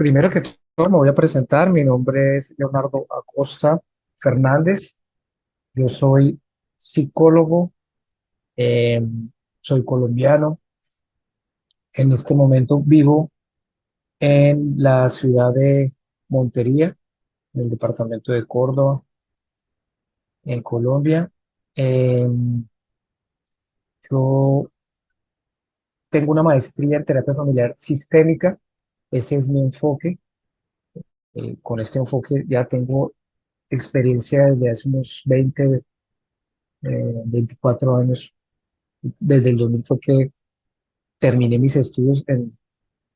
Primero que todo, me voy a presentar. Mi nombre es Leonardo Acosta Fernández. Yo soy psicólogo, eh, soy colombiano. En este momento vivo en la ciudad de Montería, en el departamento de Córdoba, en Colombia. Eh, yo tengo una maestría en terapia familiar sistémica. Ese es mi enfoque. Con este enfoque ya tengo experiencia desde hace unos 24 años. Desde el 2000 fue que terminé mis estudios en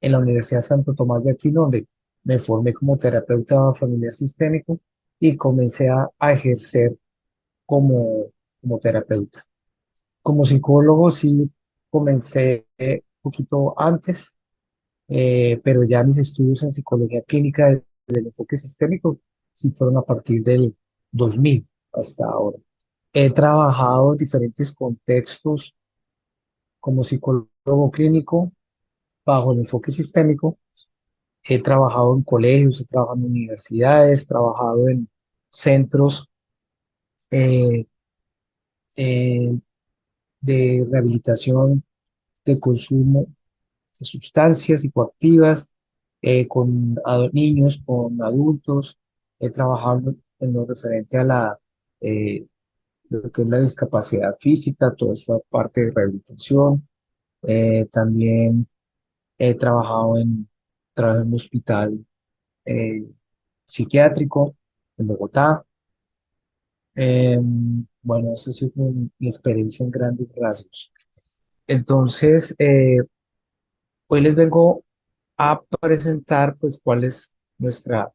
la Universidad Santo Tomás de Aquino, donde me formé como terapeuta familiar sistémico y comencé a ejercer como, como terapeuta. Como psicólogo sí comencé un poquito antes, pero ya mis estudios en psicología clínica del enfoque sistémico sí fueron a partir del 2000 hasta ahora. He trabajado en diferentes contextos como psicólogo clínico bajo el enfoque sistémico. He trabajado en colegios, he trabajado en universidades, he trabajado en centros eh, eh, de rehabilitación de consumo de sustancias psicoactivas, con niños, con adultos. He trabajado en lo referente a eh, lo que es la discapacidad física, toda esta parte de rehabilitación. También he trabajado en un hospital eh, psiquiátrico en Bogotá. Bueno, esa ha sido como mi experiencia en grandes rasgos. Entonces, hoy les vengo a presentar pues cuál es nuestra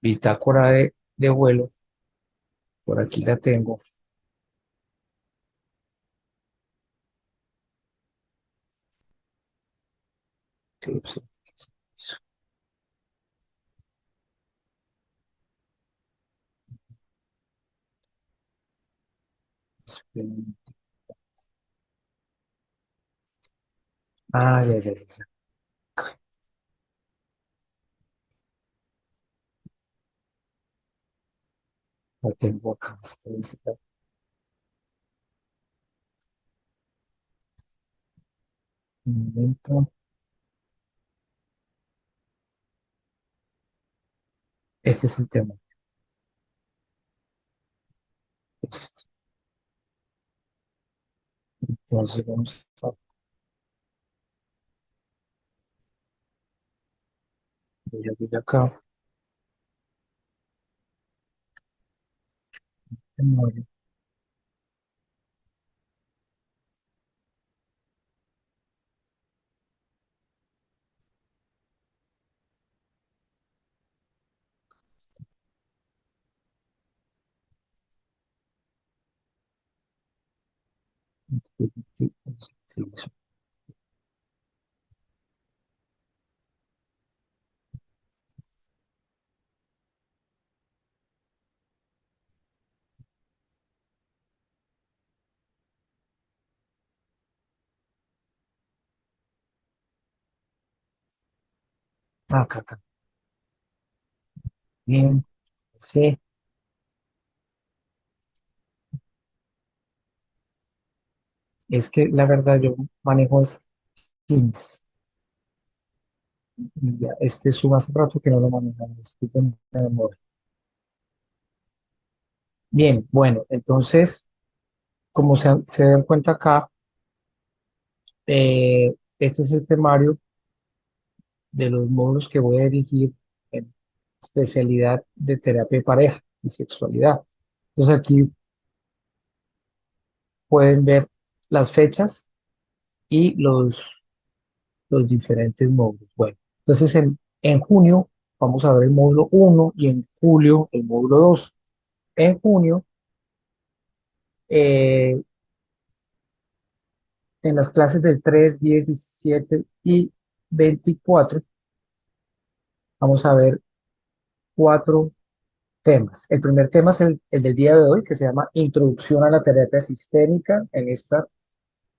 bitácora de vuelo. Por aquí la tengo. Que no sé qué es eso. Esperen. Ah, ya, ya, ya, ya. La tengo acá. Un momento. Este es el tema. Este. Entonces vamos a voy a abrir acá. Memoria. Sí, eso. Acá, acá. Bien. Sí, es que la verdad yo manejo es Teams. Y ya, este es un hace rato que no lo manejo. Disculpen la memoria. Bien, bueno, entonces, como se dan cuenta acá, este es el temario de los módulos que voy a dirigir en especialidad de terapia de pareja y sexualidad. Entonces aquí pueden ver las fechas y los diferentes módulos. Bueno, entonces en junio vamos a ver el módulo uno y en julio el módulo 2. En junio, eh, en las clases del 3, 10, 17 y 24, vamos a ver cuatro temas. El primer tema es el del día de hoy, que se llama Introducción a la terapia sistémica. En esta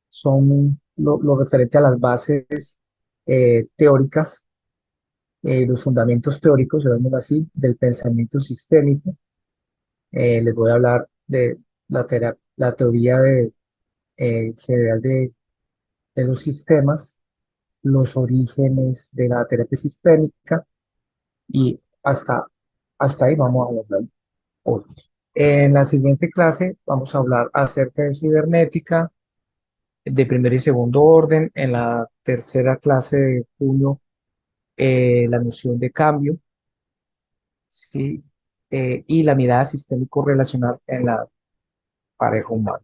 son lo referente a las bases teóricas los fundamentos teóricos, llamémoslo así, del pensamiento sistémico. Les voy a hablar de la teoría general de los sistemas, los orígenes de la terapia sistémica y hasta ahí vamos a hablar hoy. En la siguiente clase vamos a hablar acerca de cibernética de primer y segundo orden. En la tercera clase de junio, la noción de cambio, ¿sí? Y la mirada sistémico-relacional en la pareja humana.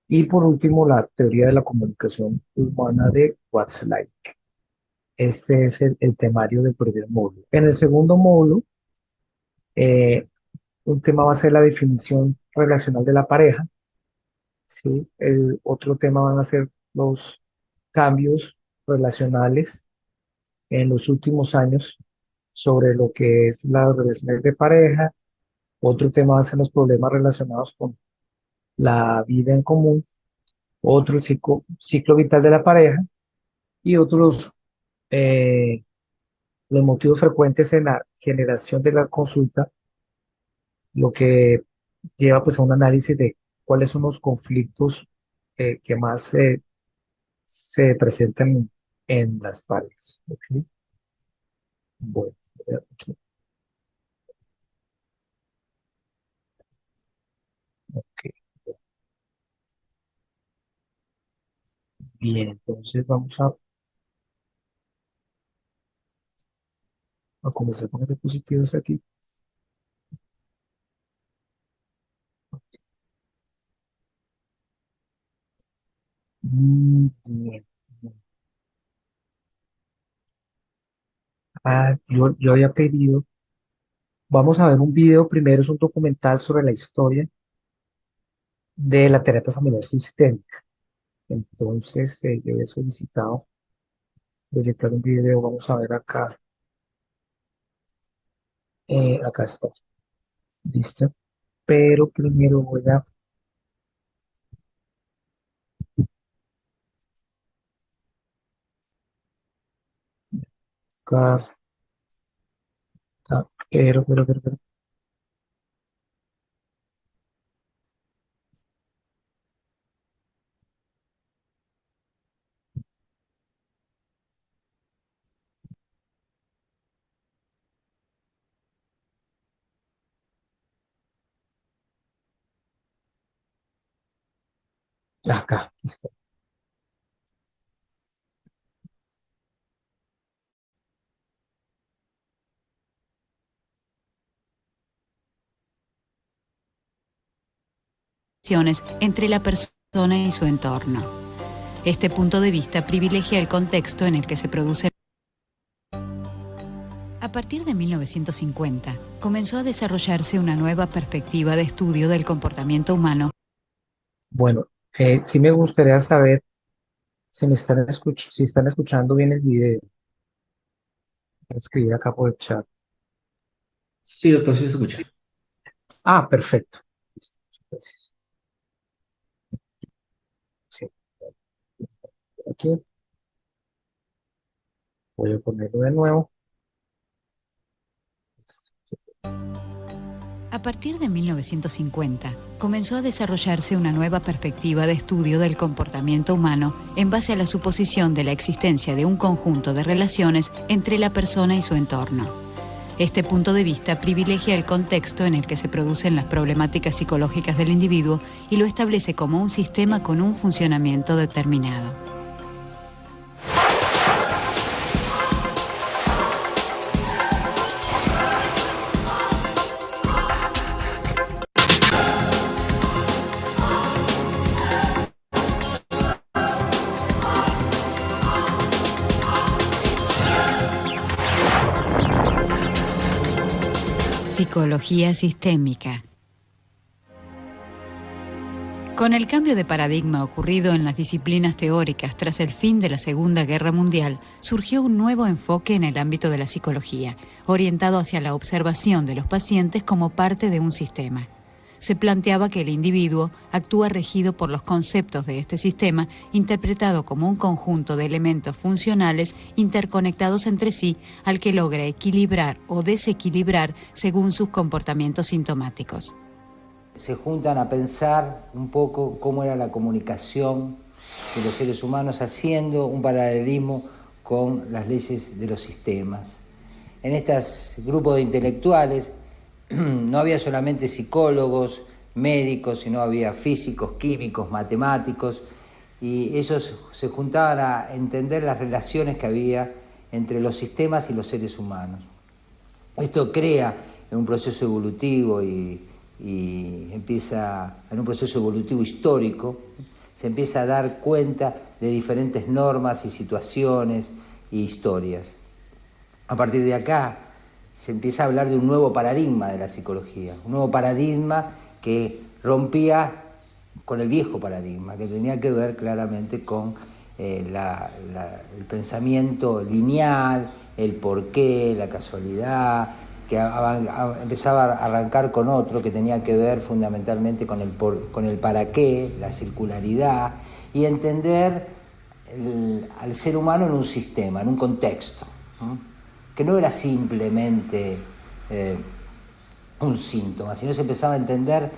Y por último, la teoría de la comunicación humana de Watzlawick. Este es el temario del primer módulo. En el segundo módulo, eh, un tema va a ser la definición relacional de la pareja, ¿sí? El otro tema van a ser los cambios relacionales en los últimos años sobre lo que es las relaciones de pareja. Otro tema va a ser los problemas relacionados con la vida en común. Otro, el ciclo vital de la pareja. Y otros, eh, los motivos frecuentes en la generación de la consulta, lo que lleva pues a un análisis de cuáles son los conflictos que más se presentan en las parejas. ¿Ok? Bueno, voy a ver aquí. Ok. Bien, entonces vamos a comenzar con los dispositivos aquí. Bien. Yo había pedido, vamos a ver un video primero, es un documental sobre la historia de la terapia familiar sistémica. Entonces, yo había solicitado proyectar un video, vamos a ver acá, acá está, listo. Pero primero voy a acá, acá, pero, acá, aquí está. Entre la persona y su entorno. Este punto de vista privilegia el contexto en el que se produce. A partir de 1950, comenzó a desarrollarse una nueva perspectiva de estudio del comportamiento humano. Bueno, sí me gustaría saber si están escuchando bien el video. Voy a escribir acá por el chat. Sí, doctor, sí se escucha. Ah, perfecto. Listo, gracias. Sí, aquí voy a ponerlo de nuevo. A partir de 1950, comenzó a desarrollarse una nueva perspectiva de estudio del comportamiento humano en base a la suposición de la existencia de un conjunto de relaciones entre la persona y su entorno. Este punto de vista privilegia el contexto en el que se producen las problemáticas psicológicas del individuo y lo establece como un sistema con un funcionamiento determinado. Psicología sistémica. Con el cambio de paradigma ocurrido en las disciplinas teóricas tras el fin de la Segunda Guerra Mundial, surgió un nuevo enfoque en el ámbito de la psicología, orientado hacia la observación de los pacientes como parte de un sistema. se planteaba que el individuo actúa regido por los conceptos de este sistema, interpretado como un conjunto de elementos funcionales interconectados entre sí, al que logra equilibrar o desequilibrar según sus comportamientos sintomáticos. Se juntan a pensar un poco cómo era la comunicación de los seres humanos, haciendo un paralelismo con las leyes de los sistemas. En estos grupos de intelectuales no había solamente psicólogos, médicos, sino había físicos, químicos, matemáticos, y ellos se juntaban a entender las relaciones que había entre los sistemas y los seres humanos. Esto crea en un proceso evolutivo y empieza en un proceso evolutivo histórico, se empieza a dar cuenta de diferentes normas y situaciones y historias. A partir de acá se empieza a hablar de un nuevo paradigma de la psicología, un nuevo paradigma que rompía con el viejo paradigma, que tenía que ver claramente con el pensamiento lineal, el porqué, la casualidad, que empezaba a arrancar con otro que tenía que ver fundamentalmente con el para qué, la circularidad, y entender al ser humano en un sistema, en un contexto, ¿no? Que no era simplemente un síntoma, sino se empezaba a entender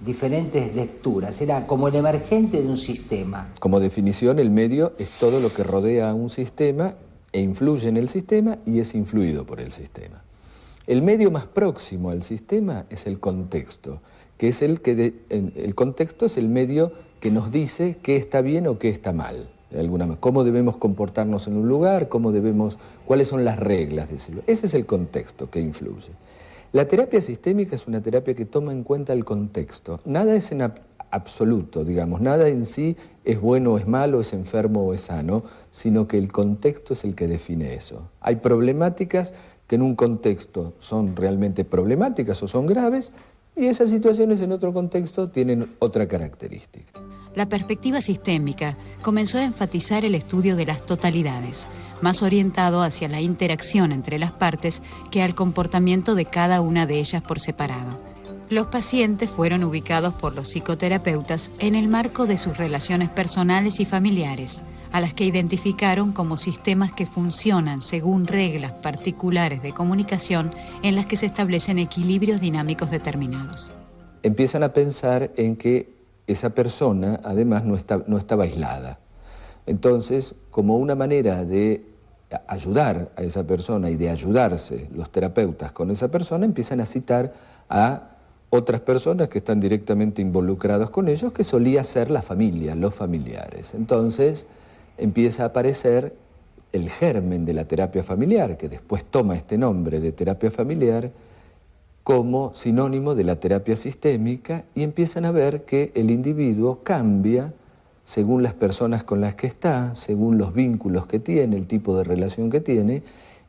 diferentes lecturas, era como el emergente de un sistema. Como definición, el medio es todo lo que rodea a un sistema e influye en el sistema y es influido por el sistema. El medio más próximo al sistema es el contexto, que es el contexto es el medio que nos dice qué está bien o qué está mal. Cómo debemos comportarnos en un lugar, cuáles son las reglas de ese lugar. Ese es el contexto que influye. La terapia sistémica es una terapia que toma en cuenta el contexto. Nada es en absoluto, digamos, nada en sí es bueno o es malo, es enfermo o es sano, sino que el contexto es el que define eso. Hay problemáticas que en un contexto son realmente problemáticas o son graves, y esas situaciones en otro contexto tienen otra característica. La perspectiva sistémica comenzó a enfatizar el estudio de las totalidades, más orientado hacia la interacción entre las partes que al comportamiento de cada una de ellas por separado. Los pacientes fueron ubicados por los psicoterapeutas en el marco de sus relaciones personales y familiares, a las que identificaron como sistemas que funcionan según reglas particulares de comunicación en las que se establecen equilibrios dinámicos determinados. Empiezan a pensar en que esa persona además no estaba aislada. Entonces, como una manera de ayudar a esa persona y de ayudarse los terapeutas con esa persona, empiezan a citar a otras personas que están directamente involucradas con ellos, que solía ser la familia, los familiares. Entonces empieza a aparecer el germen de la terapia familiar, que después toma este nombre de terapia familiar como sinónimo de la terapia sistémica, y empiezan a ver que el individuo cambia según las personas con las que está, según los vínculos que tiene, el tipo de relación que tiene,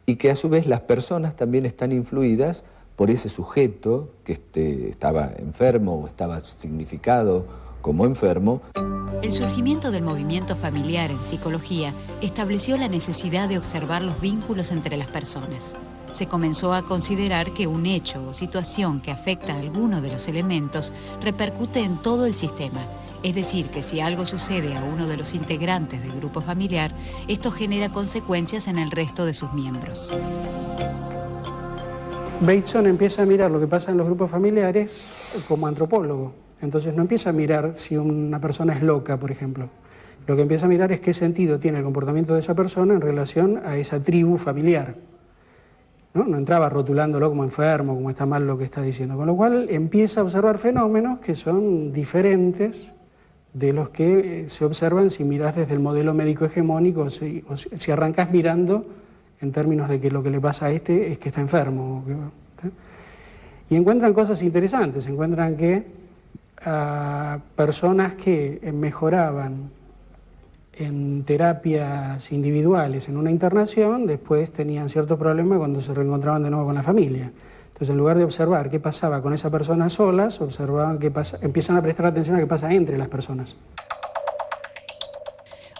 y que a su vez las personas también están influidas por ese sujeto que estaba enfermo o estaba significado como enfermo. El surgimiento del movimiento familiar en psicología estableció la necesidad de observar los vínculos entre las personas. Se comenzó a considerar que un hecho o situación que afecta a alguno de los elementos repercute en todo el sistema. Es decir, que si algo sucede a uno de los integrantes del grupo familiar, esto genera consecuencias en el resto de sus miembros. Bateson empieza a mirar lo que pasa en los grupos familiares como antropólogo. Entonces no empieza a mirar si una persona es loca, por ejemplo. Lo que empieza a mirar es qué sentido tiene el comportamiento de esa persona en relación a esa tribu familiar. No entraba rotulándolo como enfermo, como está mal lo que está diciendo. Con lo cual empieza a observar fenómenos que son diferentes de los que se observan si mirás desde el modelo médico hegemónico o si arrancás mirando en términos de que lo que le pasa a este es que está enfermo. Y encuentran cosas interesantes, encuentran que personas que mejoraban en terapias individuales en una internación, después tenían ciertos problemas cuando se reencontraban de nuevo con la familia. Entonces, en lugar de observar qué pasaba con esa persona solas, observaban empiezan a prestar atención a qué pasa entre las personas.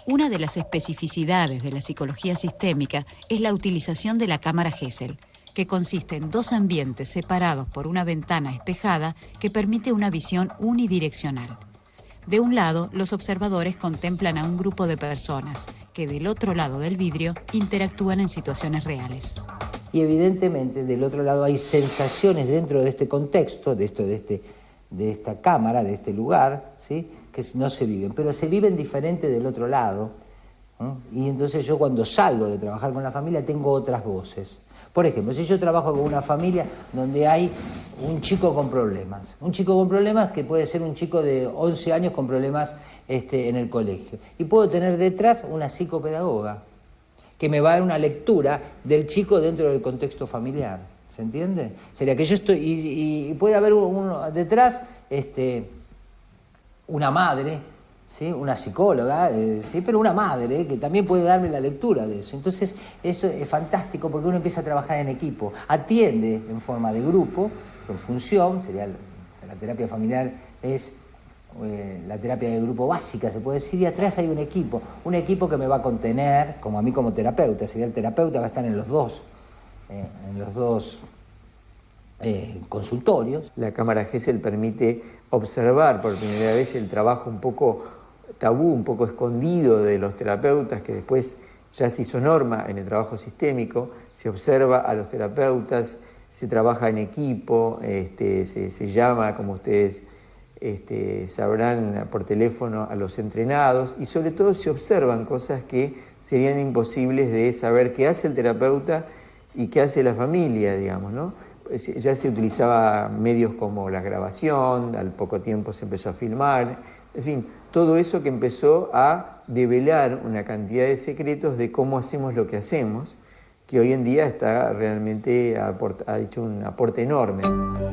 Una de las especificidades de la psicología sistémica es la utilización de la cámara Gesell, que consiste en dos ambientes separados por una ventana espejada que permite una visión unidireccional. De un lado, los observadores contemplan a un grupo de personas que del otro lado del vidrio interactúan en situaciones reales. Y evidentemente del otro lado hay sensaciones dentro de este contexto, de esta cámara, de este lugar, ¿sí?, que no se viven, pero se viven diferente del otro lado, ¿no? Y entonces yo cuando salgo de trabajar con la familia tengo otras voces. Por ejemplo, si yo trabajo con una familia donde hay un chico con problemas que puede ser un chico de 11 años con problemas en el colegio, y puedo tener detrás una psicopedagoga que me va a dar una lectura del chico dentro del contexto familiar, ¿se entiende? Sería que yo estoy, y puede haber detrás una madre, ¿sí?, una psicóloga, ¿sí?, pero una madre que también puede darme la lectura de eso. Entonces, eso es fantástico porque uno empieza a trabajar en equipo, atiende en forma de grupo, con función, sería la terapia familiar es la terapia de grupo básica, se puede decir, y atrás hay un equipo que me va a contener, como a mí como terapeuta, sería el terapeuta, va a estar en los dos consultorios. La cámara Gesell permite observar por primera vez el trabajo un poco tabú, un poco escondido de los terapeutas, que después ya se hizo norma en el trabajo sistémico. Se observa a los terapeutas, se trabaja en equipo, se llama, como ustedes sabrán, por teléfono a los entrenados, y sobre todo se observan cosas que serían imposibles de saber qué hace el terapeuta y qué hace la familia, digamos, ¿no? Ya se utilizaba medios como la grabación, al poco tiempo se empezó a filmar, en fin, todo eso que empezó a develar una cantidad de secretos de cómo hacemos lo que hacemos, que hoy en día está realmente ha hecho un aporte enorme.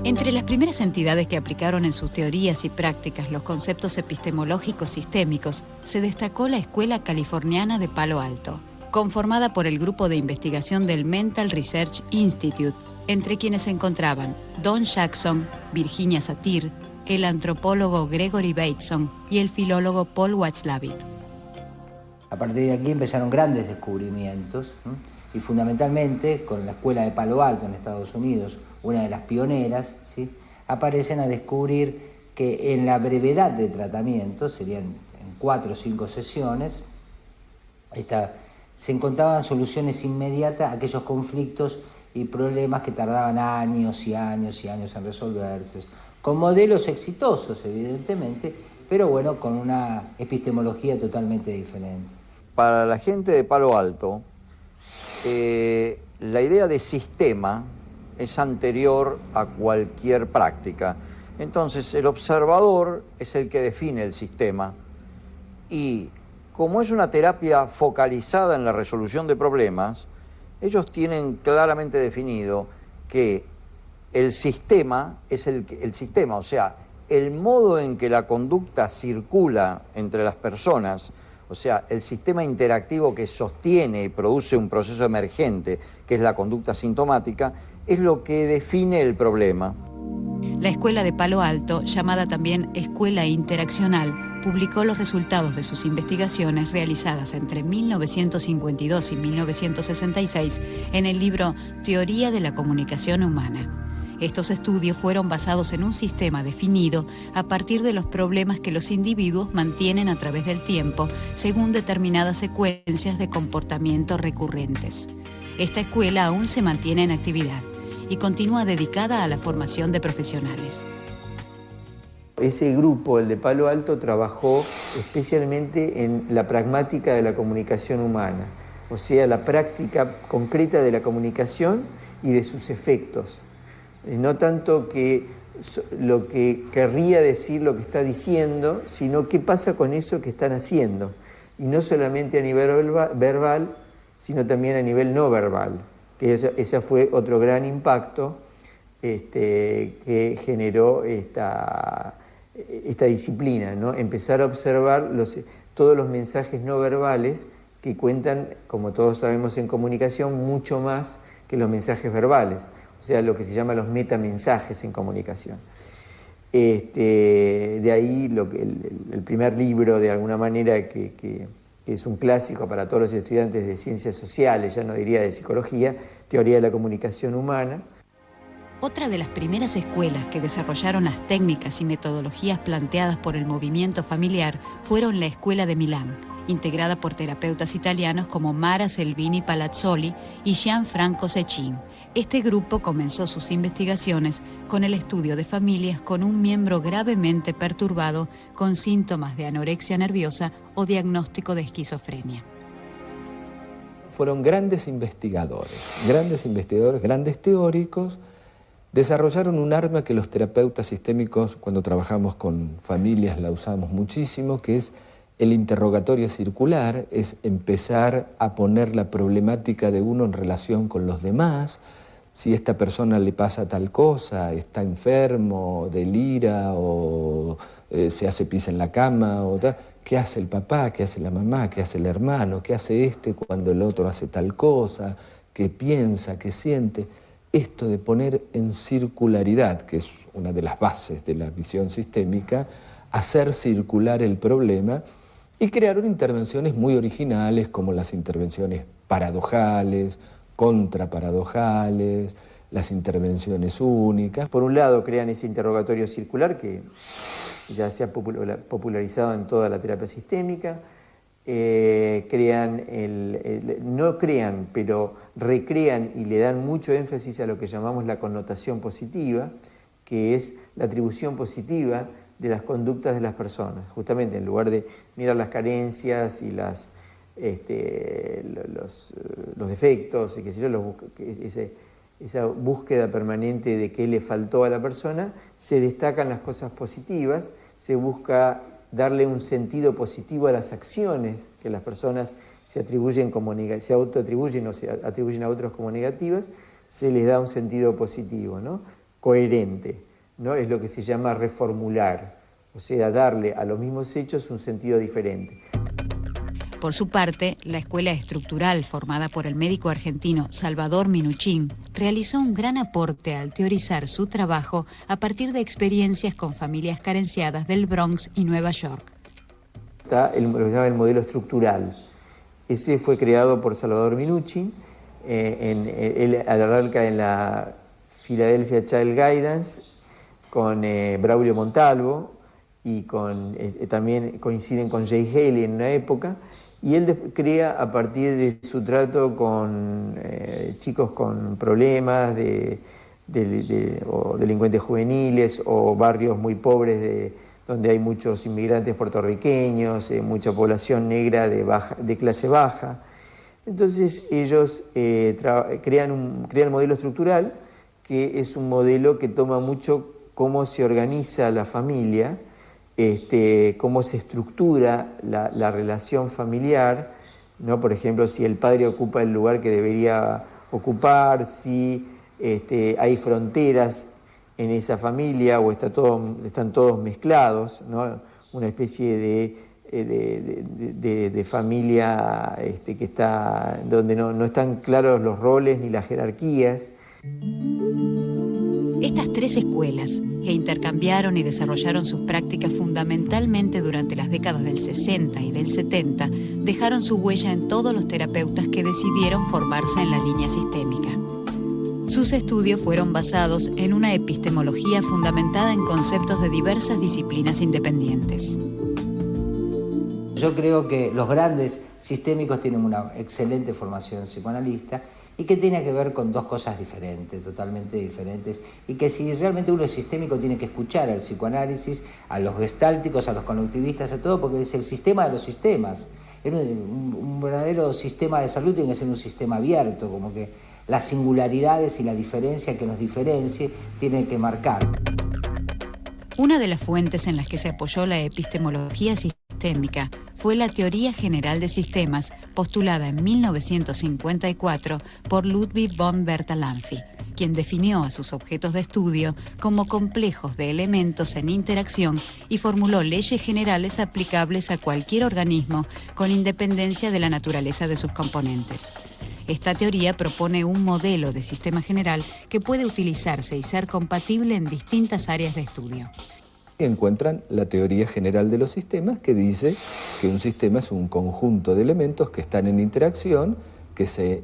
Entre las primeras entidades que aplicaron en sus teorías y prácticas los conceptos epistemológicos sistémicos, se destacó la Escuela Californiana de Palo Alto, conformada por el grupo de investigación del Mental Research Institute, entre quienes se encontraban Don Jackson, Virginia Satir, el antropólogo Gregory Bateson y el filólogo Paul Watzlawick. A partir de aquí empezaron grandes descubrimientos, ¿no? Y fundamentalmente con la Escuela de Palo Alto en Estados Unidos, una de las pioneras, ¿sí?, aparecen a descubrir que en la brevedad de tratamiento, serían en 4 o 5 sesiones, se encontraban soluciones inmediatas a aquellos conflictos y problemas que tardaban años y años y años en resolverse, con modelos exitosos evidentemente, pero bueno, con una epistemología totalmente diferente. Para la gente de Palo Alto, la idea de sistema es anterior a cualquier práctica. Entonces, el observador es el que define el sistema y como es una terapia focalizada en la resolución de problemas, ellos tienen claramente definido que el sistema es el sistema, o sea, el modo en que la conducta circula entre las personas, o sea, el sistema interactivo que sostiene y produce un proceso emergente, que es la conducta sintomática, es lo que define el problema. La Escuela de Palo Alto, llamada también Escuela Interaccional, publicó los resultados de sus investigaciones realizadas entre 1952 y 1966 en el libro Teoría de la Comunicación Humana. Estos estudios fueron basados en un sistema definido a partir de los problemas que los individuos mantienen a través del tiempo según determinadas secuencias de comportamiento recurrentes. Esta escuela aún se mantiene en actividad y continúa dedicada a la formación de profesionales. Ese grupo, el de Palo Alto, trabajó especialmente en la pragmática de la comunicación humana, o sea, la práctica concreta de la comunicación y de sus efectos. No tanto que lo que querría decir lo que está diciendo, sino qué pasa con eso que están haciendo. Y no solamente a nivel verbal, sino también a nivel no verbal, que ese fue otro gran impacto que generó esta disciplina, ¿no? Empezar a observar todos los mensajes no verbales que cuentan, como todos sabemos en comunicación, mucho más que los mensajes verbales. O sea, lo que se llama los metamensajes en comunicación. De ahí el primer libro, de alguna manera, que que es un clásico para todos los estudiantes de ciencias sociales, ya no diría de psicología, teoría de la comunicación humana. Otra de las primeras escuelas que desarrollaron las técnicas y metodologías planteadas por el movimiento familiar fueron la Escuela de Milán, integrada por terapeutas italianos como Mara Selvini Palazzoli y Gianfranco Cecchin. Este grupo comenzó sus investigaciones con el estudio de familias con un miembro gravemente perturbado con síntomas de anorexia nerviosa o diagnóstico de esquizofrenia. Fueron grandes investigadores, grandes teóricos. Desarrollaron un arma que los terapeutas sistémicos, cuando trabajamos con familias, la usamos muchísimo, que es el interrogatorio circular, es empezar a poner la problemática de uno en relación con los demás. Si a esta persona le pasa tal cosa, está enfermo, delira o se hace pis en la cama, o tal, ¿qué hace el papá? ¿Qué hace la mamá? ¿Qué hace el hermano? ¿Qué hace este cuando el otro hace tal cosa? ¿Qué piensa? ¿Qué siente? Esto de poner en circularidad, que es una de las bases de la visión sistémica, hacer circular el problema y crearon intervenciones muy originales como las intervenciones paradojales, contraparadojales, las intervenciones únicas. Por un lado crean ese interrogatorio circular que ya se ha popularizado en toda la terapia sistémica. No crean, pero recrean y le dan mucho énfasis a lo que llamamos la connotación positiva, que es la atribución positiva de las conductas de las personas. Justamente en lugar de mirar las carencias y los defectos, y qué sé yo, esa búsqueda permanente de qué le faltó a la persona, se destacan las cosas positivas, se busca darle un sentido positivo a las acciones que las personas se autoatribuyen o se atribuyen a otros como negativas, se les da un sentido positivo, ¿no? Coherente, ¿no? Es lo que se llama reformular, o sea, darle a los mismos hechos un sentido diferente. Por su parte, la escuela estructural formada por el médico argentino Salvador Minuchin realizó un gran aporte al teorizar su trabajo a partir de experiencias con familias carenciadas del Bronx y Nueva York. Está lo que se llama el modelo estructural. Ese fue creado por Salvador Minuchin, él arranca en la Philadelphia Child Guidance con Braulio Montalvo y también coinciden con Jay Haley en una época. Y él crea a partir de su trato con chicos con problemas o delincuentes juveniles o barrios muy pobres donde hay muchos inmigrantes puertorriqueños, mucha población negra de clase baja. Entonces ellos crean el modelo estructural, que es un modelo que toma mucho cómo se organiza la familia, cómo se estructura la relación familiar, ¿no? Por ejemplo, si el padre ocupa el lugar que debería ocupar, si hay fronteras en esa familia o están todos mezclados, ¿no? Una especie de familia que está donde no están claros los roles ni las jerarquías. Estas tres escuelas, que intercambiaron y desarrollaron sus prácticas fundamentalmente durante las décadas del 60 y del 70, dejaron su huella en todos los terapeutas que decidieron formarse en la línea sistémica. Sus estudios fueron basados en una epistemología fundamentada en conceptos de diversas disciplinas independientes. Yo creo que los grandes sistémicos tienen una excelente formación psicoanalista y que tiene que ver con dos cosas diferentes, totalmente diferentes, y que si realmente uno es sistémico tiene que escuchar al psicoanálisis, a los gestálticos, a los conductivistas, a todo, porque es el sistema de los sistemas. Un verdadero sistema de salud tiene que ser un sistema abierto, como que las singularidades y la diferencia que nos diferencie tienen que marcar. Una de las fuentes en las que se apoyó la epistemología sistémica fue la Teoría General de Sistemas, postulada en 1954 por Ludwig von Bertalanffy, quien definió a sus objetos de estudio como complejos de elementos en interacción y formuló leyes generales aplicables a cualquier organismo con independencia de la naturaleza de sus componentes. Esta teoría propone un modelo de sistema general que puede utilizarse y ser compatible en distintas áreas de estudio. Y encuentran la teoría general de los sistemas, que dice que un sistema es un conjunto de elementos que están en interacción, que se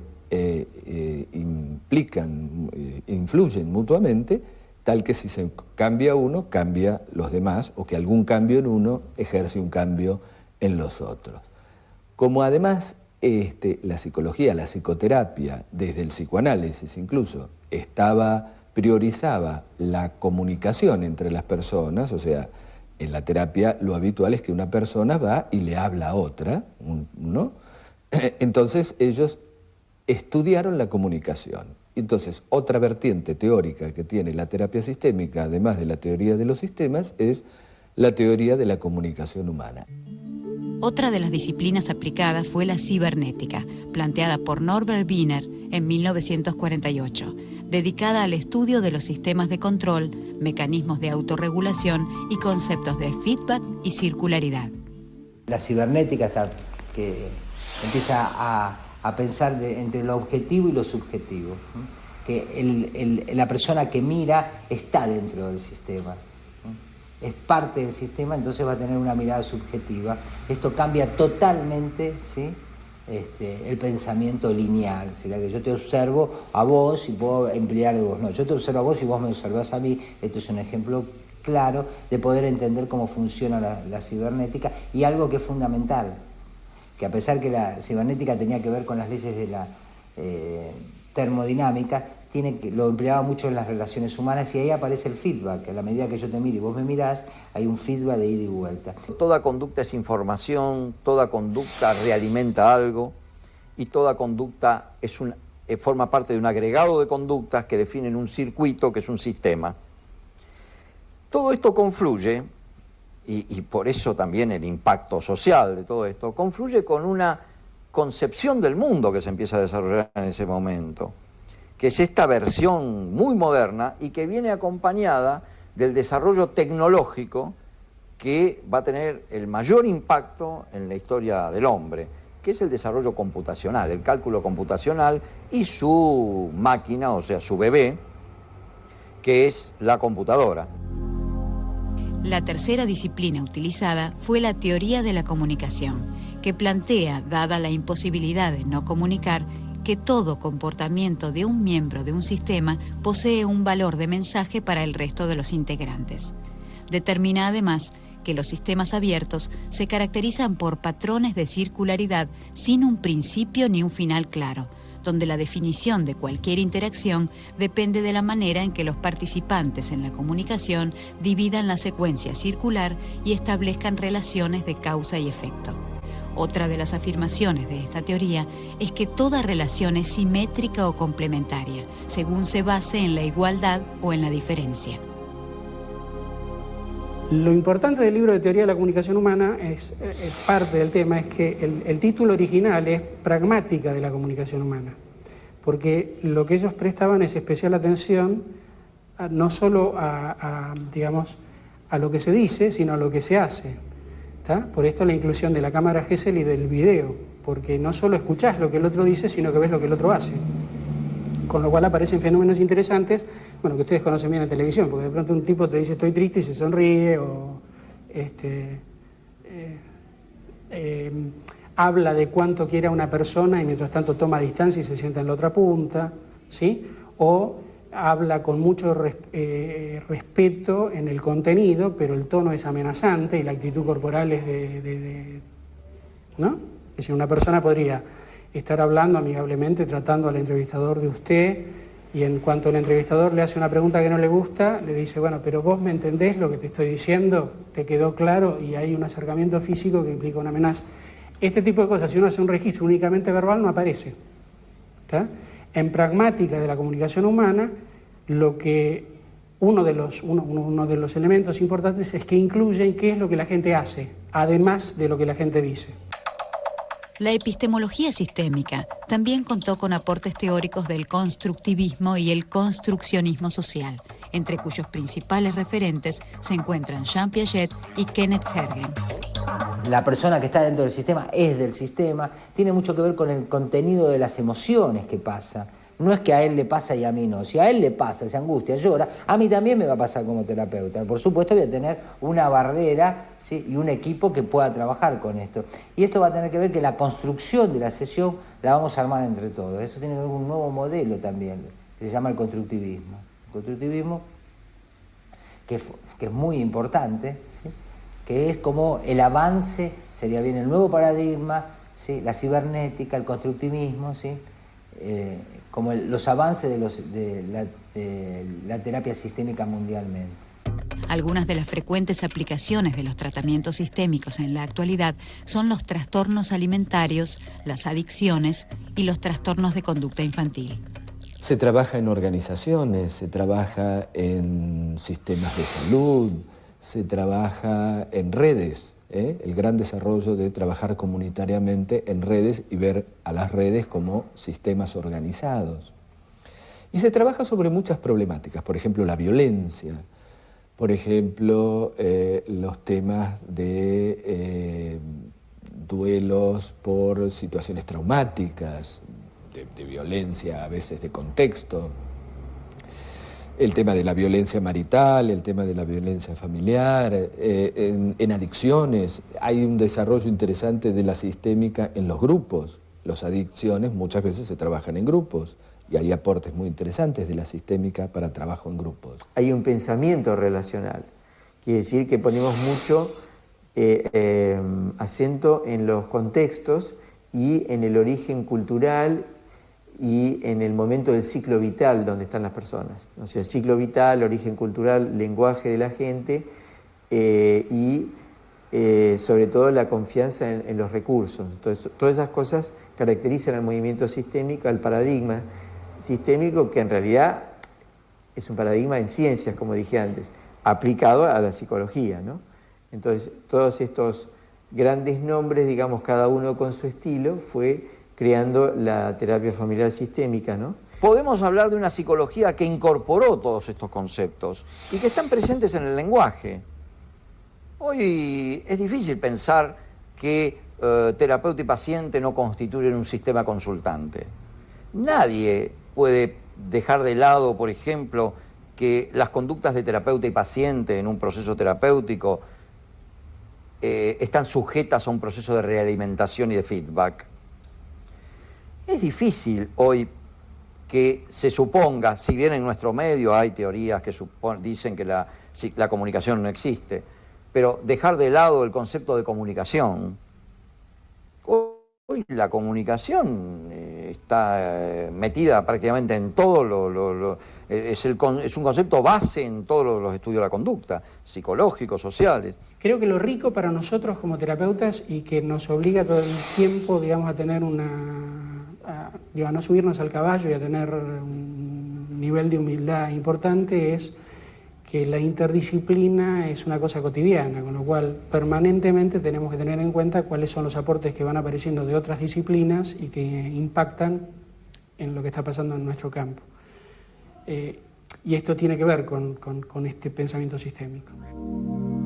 influyen mutuamente, tal que si se cambia uno, cambia los demás, o que algún cambio en uno ejerce un cambio en los otros. Como además la psicología, la psicoterapia, desde el psicoanálisis incluso, priorizaba la comunicación entre las personas, o sea, en la terapia lo habitual es que una persona va y le habla a otra, ¿no? Entonces ellos estudiaron la comunicación. Entonces, otra vertiente teórica que tiene la terapia sistémica, además de la teoría de los sistemas, es la teoría de la comunicación humana. Otra de las disciplinas aplicadas fue la cibernética, planteada por Norbert Wiener en 1948, dedicada al estudio de los sistemas de control, mecanismos de autorregulación y conceptos de feedback y circularidad. La cibernética que empieza a pensar entre lo objetivo y lo subjetivo, ¿no? Que la persona que mira está dentro del sistema, ¿no? Es parte del sistema, entonces va a tener una mirada subjetiva. Esto cambia totalmente, ¿sí?, el pensamiento lineal, ¿sí? Que yo te observo a vos y puedo emplear de vos. No, yo te observo a vos y vos me observás a mí. Esto es un ejemplo claro de poder entender cómo funciona la cibernética, y algo que es fundamental, que a pesar que la cibernética tenía que ver con las leyes de la termodinámica, lo empleaba mucho en las relaciones humanas, y ahí aparece el feedback. A la medida que yo te miro y vos me mirás, hay un feedback de ida y vuelta. Toda conducta es información, toda conducta realimenta algo, y toda conducta forma parte de un agregado de conductas que definen un circuito, que es un sistema. Todo esto confluye, y por eso también el impacto social de todo esto, confluye con una concepción del mundo que se empieza a desarrollar en ese momento, que es esta versión muy moderna y que viene acompañada del desarrollo tecnológico que va a tener el mayor impacto en la historia del hombre, que es el desarrollo computacional, el cálculo computacional y su máquina, o sea, su bebé, que es la computadora. La tercera disciplina utilizada fue la teoría de la comunicación, que plantea, dada la imposibilidad de no comunicar, que todo comportamiento de un miembro de un sistema posee un valor de mensaje para el resto de los integrantes. Determina además que los sistemas abiertos se caracterizan por patrones de circularidad sin un principio ni un final claro, donde la definición de cualquier interacción depende de la manera en que los participantes en la comunicación dividan la secuencia circular y establezcan relaciones de causa y efecto. Otra de las afirmaciones de esta teoría es que toda relación es simétrica o complementaria, según se base en la igualdad o en la diferencia. Lo importante del libro de teoría de la comunicación humana es parte del tema, es que el título original es Pragmática de la comunicación humana, porque lo que ellos prestaban es especial atención no solo digamos, a lo que se dice, sino a lo que se hace. ¿Tá? Por esto la inclusión de la cámara Gesell y del video, porque no solo escuchás lo que el otro dice, sino que ves lo que el otro hace. Con lo cual aparecen fenómenos interesantes, bueno, que ustedes conocen bien en televisión, porque de pronto un tipo te dice estoy triste y se sonríe, o habla de cuánto quiere a una persona y mientras tanto toma distancia y se sienta en la otra punta, ¿sí? O habla con mucho respeto en el contenido, pero el tono es amenazante y la actitud corporal es ¿no? Es decir, una persona podría estar hablando amigablemente, tratando al entrevistador de usted, y en cuanto el entrevistador le hace una pregunta que no le gusta, le dice, bueno, pero vos me entendés lo que te estoy diciendo, te quedó claro, y hay un acercamiento físico que implica una amenaza. Este tipo de cosas, si uno hace un registro únicamente verbal, no aparece. ¿Tá? En Pragmática de la comunicación humana, uno de los elementos importantes es que incluyen qué es lo que la gente hace, además de lo que la gente dice. La epistemología sistémica también contó con aportes teóricos del constructivismo y el construccionismo social, entre cuyos principales referentes se encuentran Jean Piaget y Kenneth Hergen. La persona que está dentro del sistema es del sistema, tiene mucho que ver con el contenido de las emociones que pasa No es que a él le pasa y a mí no. Si a él le pasa, se angustia, llora, a mí también me va a pasar como terapeuta. Por supuesto voy a tener una barrera, ¿sí?, y un equipo que pueda trabajar con esto. Y esto va a tener que ver que la construcción de la sesión la vamos a armar entre todos. Eso tiene que ver con un nuevo modelo también, que se llama el constructivismo. El constructivismo que es muy importante, ¿sí?, que es como el avance, sería bien el nuevo paradigma, ¿sí?, la cibernética, el constructivismo, ¿sí?, como los avances de la terapia sistémica mundialmente. Algunas de las frecuentes aplicaciones de los tratamientos sistémicos en la actualidad son los trastornos alimentarios, las adicciones y los trastornos de conducta infantil. Se trabaja en organizaciones, se trabaja en sistemas de salud, se trabaja en redes, el gran desarrollo de trabajar comunitariamente en redes y ver a las redes como sistemas organizados. Y se trabaja sobre muchas problemáticas, por ejemplo, la violencia, por ejemplo, los temas de duelos por situaciones traumáticas, de violencia a veces de contexto, el tema de la violencia marital, el tema de la violencia familiar, en adicciones. Hay un desarrollo interesante de la sistémica en los grupos. Las adicciones muchas veces se trabajan en grupos y hay aportes muy interesantes de la sistémica para trabajo en grupos. Hay un pensamiento relacional, quiere decir que ponemos mucho acento en los contextos y en el origen cultural y en el momento del ciclo vital donde están las personas. O sea, el ciclo vital, origen cultural, lenguaje de la gente y sobre todo la confianza en los recursos. Entonces, todas esas cosas caracterizan al movimiento sistémico, al paradigma sistémico, que en realidad es un paradigma en ciencias, como dije antes, aplicado a la psicología, ¿no? Entonces, todos estos grandes nombres, digamos, cada uno con su estilo, fue creando la terapia familiar sistémica, ¿no? Podemos hablar de una psicología que incorporó todos estos conceptos y que están presentes en el lenguaje. Hoy es difícil pensar que terapeuta y paciente no constituyen un sistema consultante. Nadie puede dejar de lado, por ejemplo, que las conductas de terapeuta y paciente en un proceso terapéutico están sujetas a un proceso de realimentación y de feedback. Es difícil hoy que se suponga, si bien en nuestro medio hay teorías que dicen que la comunicación no existe, pero dejar de lado el concepto de comunicación. Hoy la comunicación está metida prácticamente en todo es un concepto base en todos los estudios de la conducta, psicológicos, sociales. Creo que lo rico para nosotros como terapeutas y que nos obliga todo el tiempo, digamos, a tener a no subirnos al caballo y a tener un nivel de humildad importante es que la interdisciplina es una cosa cotidiana, con lo cual permanentemente tenemos que tener en cuenta cuáles son los aportes que van apareciendo de otras disciplinas y que impactan en lo que está pasando en nuestro campo. Y esto tiene que ver con este pensamiento sistémico.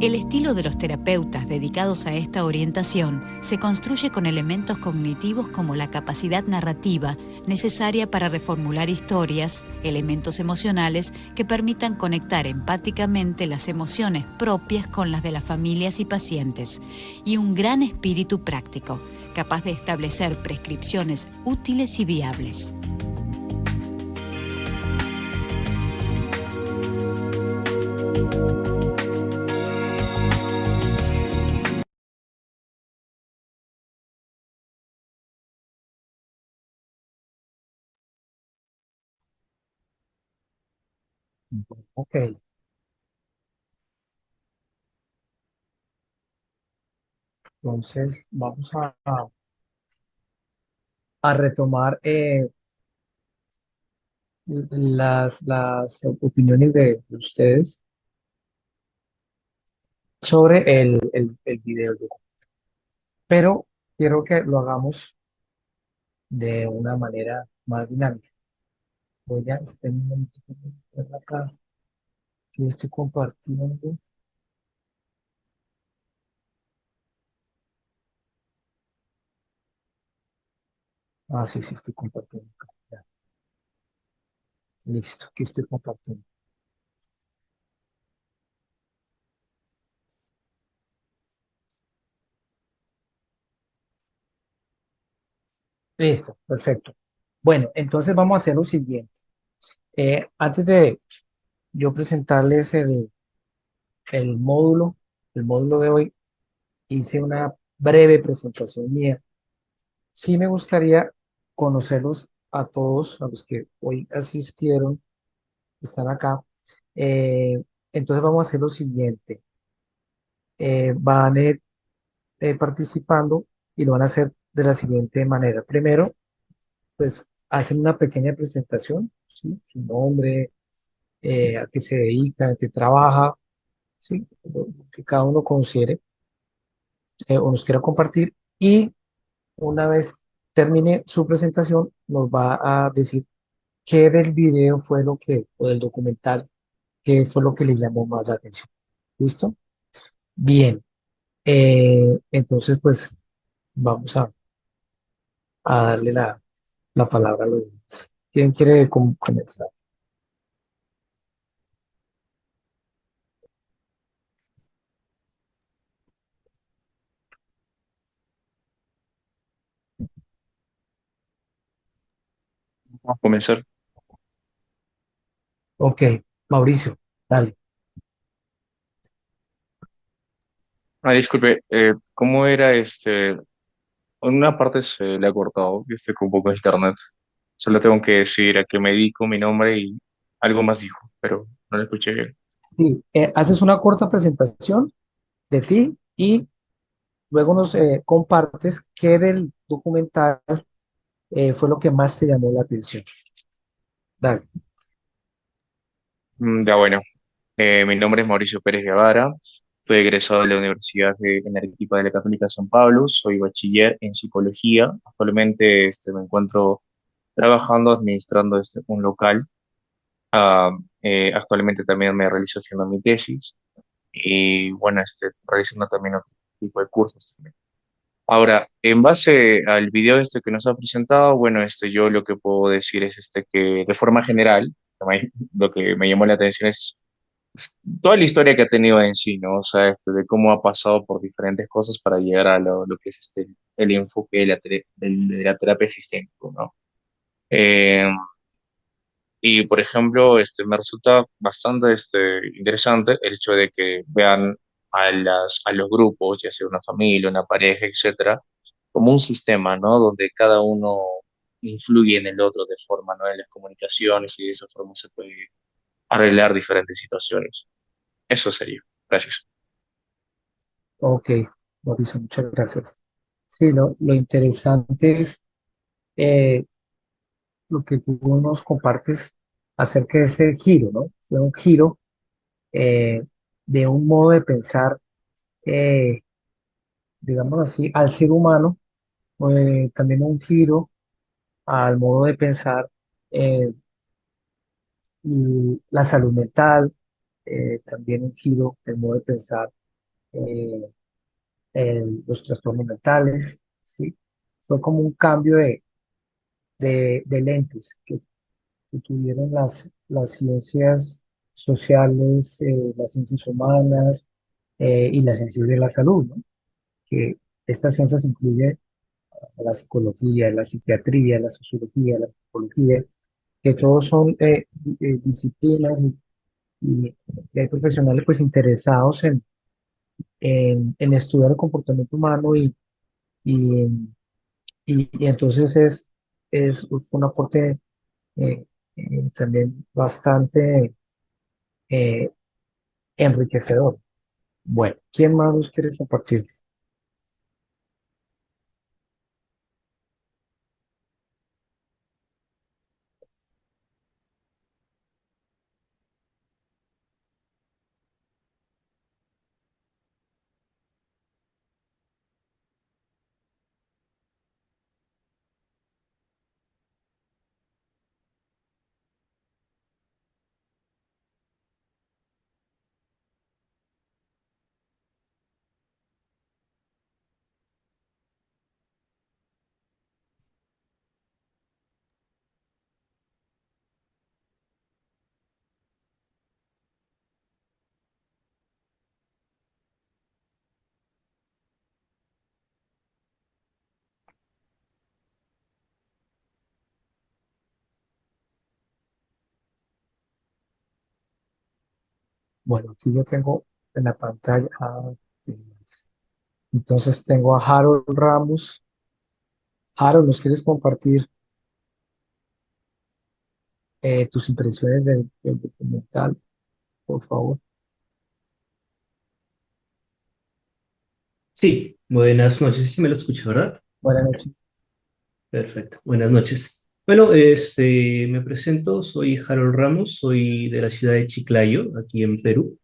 El estilo de los terapeutas dedicados a esta orientación se construye con elementos cognitivos como la capacidad narrativa necesaria para reformular historias, elementos emocionales que permitan conectar empáticamente las emociones propias con las de las familias y pacientes, y un gran espíritu práctico, capaz de establecer prescripciones útiles y viables. Ok, entonces vamos a retomar las opiniones de ustedes sobre el video. Pero quiero que lo hagamos de una manera más dinámica. Voy a esperar un momento acá que estoy compartiendo. Ah, sí, sí, estoy compartiendo acá. Ya. Listo, aquí estoy compartiendo. Listo, perfecto. Bueno, entonces vamos a hacer lo siguiente. Antes de yo presentarles el módulo, el módulo de hoy, hice una breve presentación mía. Sí me gustaría conocerlos a todos, a los que hoy asistieron, están acá. Eh, entonces vamos a hacer lo siguiente. Van participando y lo van a hacer de la siguiente manera. Primero, pues hacen una pequeña presentación, ¿sí? Su nombre, a qué se dedica, a qué trabaja, ¿sí? Lo que cada uno considere o nos quiera compartir. Y una vez termine su presentación, nos va a decir qué del video fue lo que, o del documental, qué fue lo que le llamó más la atención. ¿Listo? Bien. Entonces, pues vamos a darle la palabra a los demás. ¿Quién quiere comenzar? Vamos a comenzar. Ok, Mauricio, dale. Disculpe, ¿cómo era En una parte se le ha cortado, con un poco de internet. Solo tengo que decir a qué me dedico, mi nombre y algo más dijo, pero no lo escuché bien. Sí, haces una corta presentación de ti y luego nos compartes qué del documental fue lo que más te llamó la atención. Dale. Ya bueno, mi nombre es Mauricio Pérez Guevara, soy egresado de la Universidad en Arequipa de la Católica San Pablo, soy bachiller en psicología. Actualmente me encuentro trabajando, administrando un local. Ah, Actualmente también me realizo haciendo mi tesis y bueno, realizando también otro tipo de cursos también. Ahora, en base al video que nos ha presentado, bueno, yo lo que puedo decir es que de forma general, lo que me llamó la atención es toda la historia que ha tenido en sí, ¿no? O sea, de cómo ha pasado por diferentes cosas para llegar a lo que es el enfoque de la terapia sistémica, ¿no? Eh, y, por ejemplo, me resulta bastante interesante el hecho de que vean a los grupos, ya sea una familia, una pareja, etcétera, como un sistema, ¿no? Donde cada uno influye en el otro de forma, ¿no? En las comunicaciones y de esa forma se puede arreglar diferentes situaciones. Eso sería. Gracias. Ok, Mauricio, muchas gracias. Sí, lo interesante es eh, lo que tú nos compartes acerca de ese giro, ¿no? Fue un giro eh, de un modo de pensar, eh, digamos así, al ser humano, también un giro al modo de pensar eh, y la salud mental, también un giro del modo de pensar eh, en los trastornos mentales, ¿sí? Fue como un cambio de lentes que tuvieron las ciencias sociales, las ciencias humanas y las ciencias de la salud, ¿no? Que estas ciencias incluyen la psicología, la psiquiatría, la sociología, la psicología, que todos son disciplinas y hay profesionales pues interesados en estudiar el comportamiento humano y, y entonces fue un aporte eh, también bastante eh, enriquecedor. Bueno, ¿quién más nos quiere compartir? Bueno, aquí yo tengo en la pantalla, entonces tengo a Harold Ramos. Harold, ¿nos quieres compartir tus impresiones del documental, por favor? Sí, buenas noches. Sí, me lo escucha, ¿verdad? Buenas noches. Perfecto, buenas noches. Bueno, me presento, soy Harold Ramos, soy de la ciudad de Chiclayo, aquí en Perú.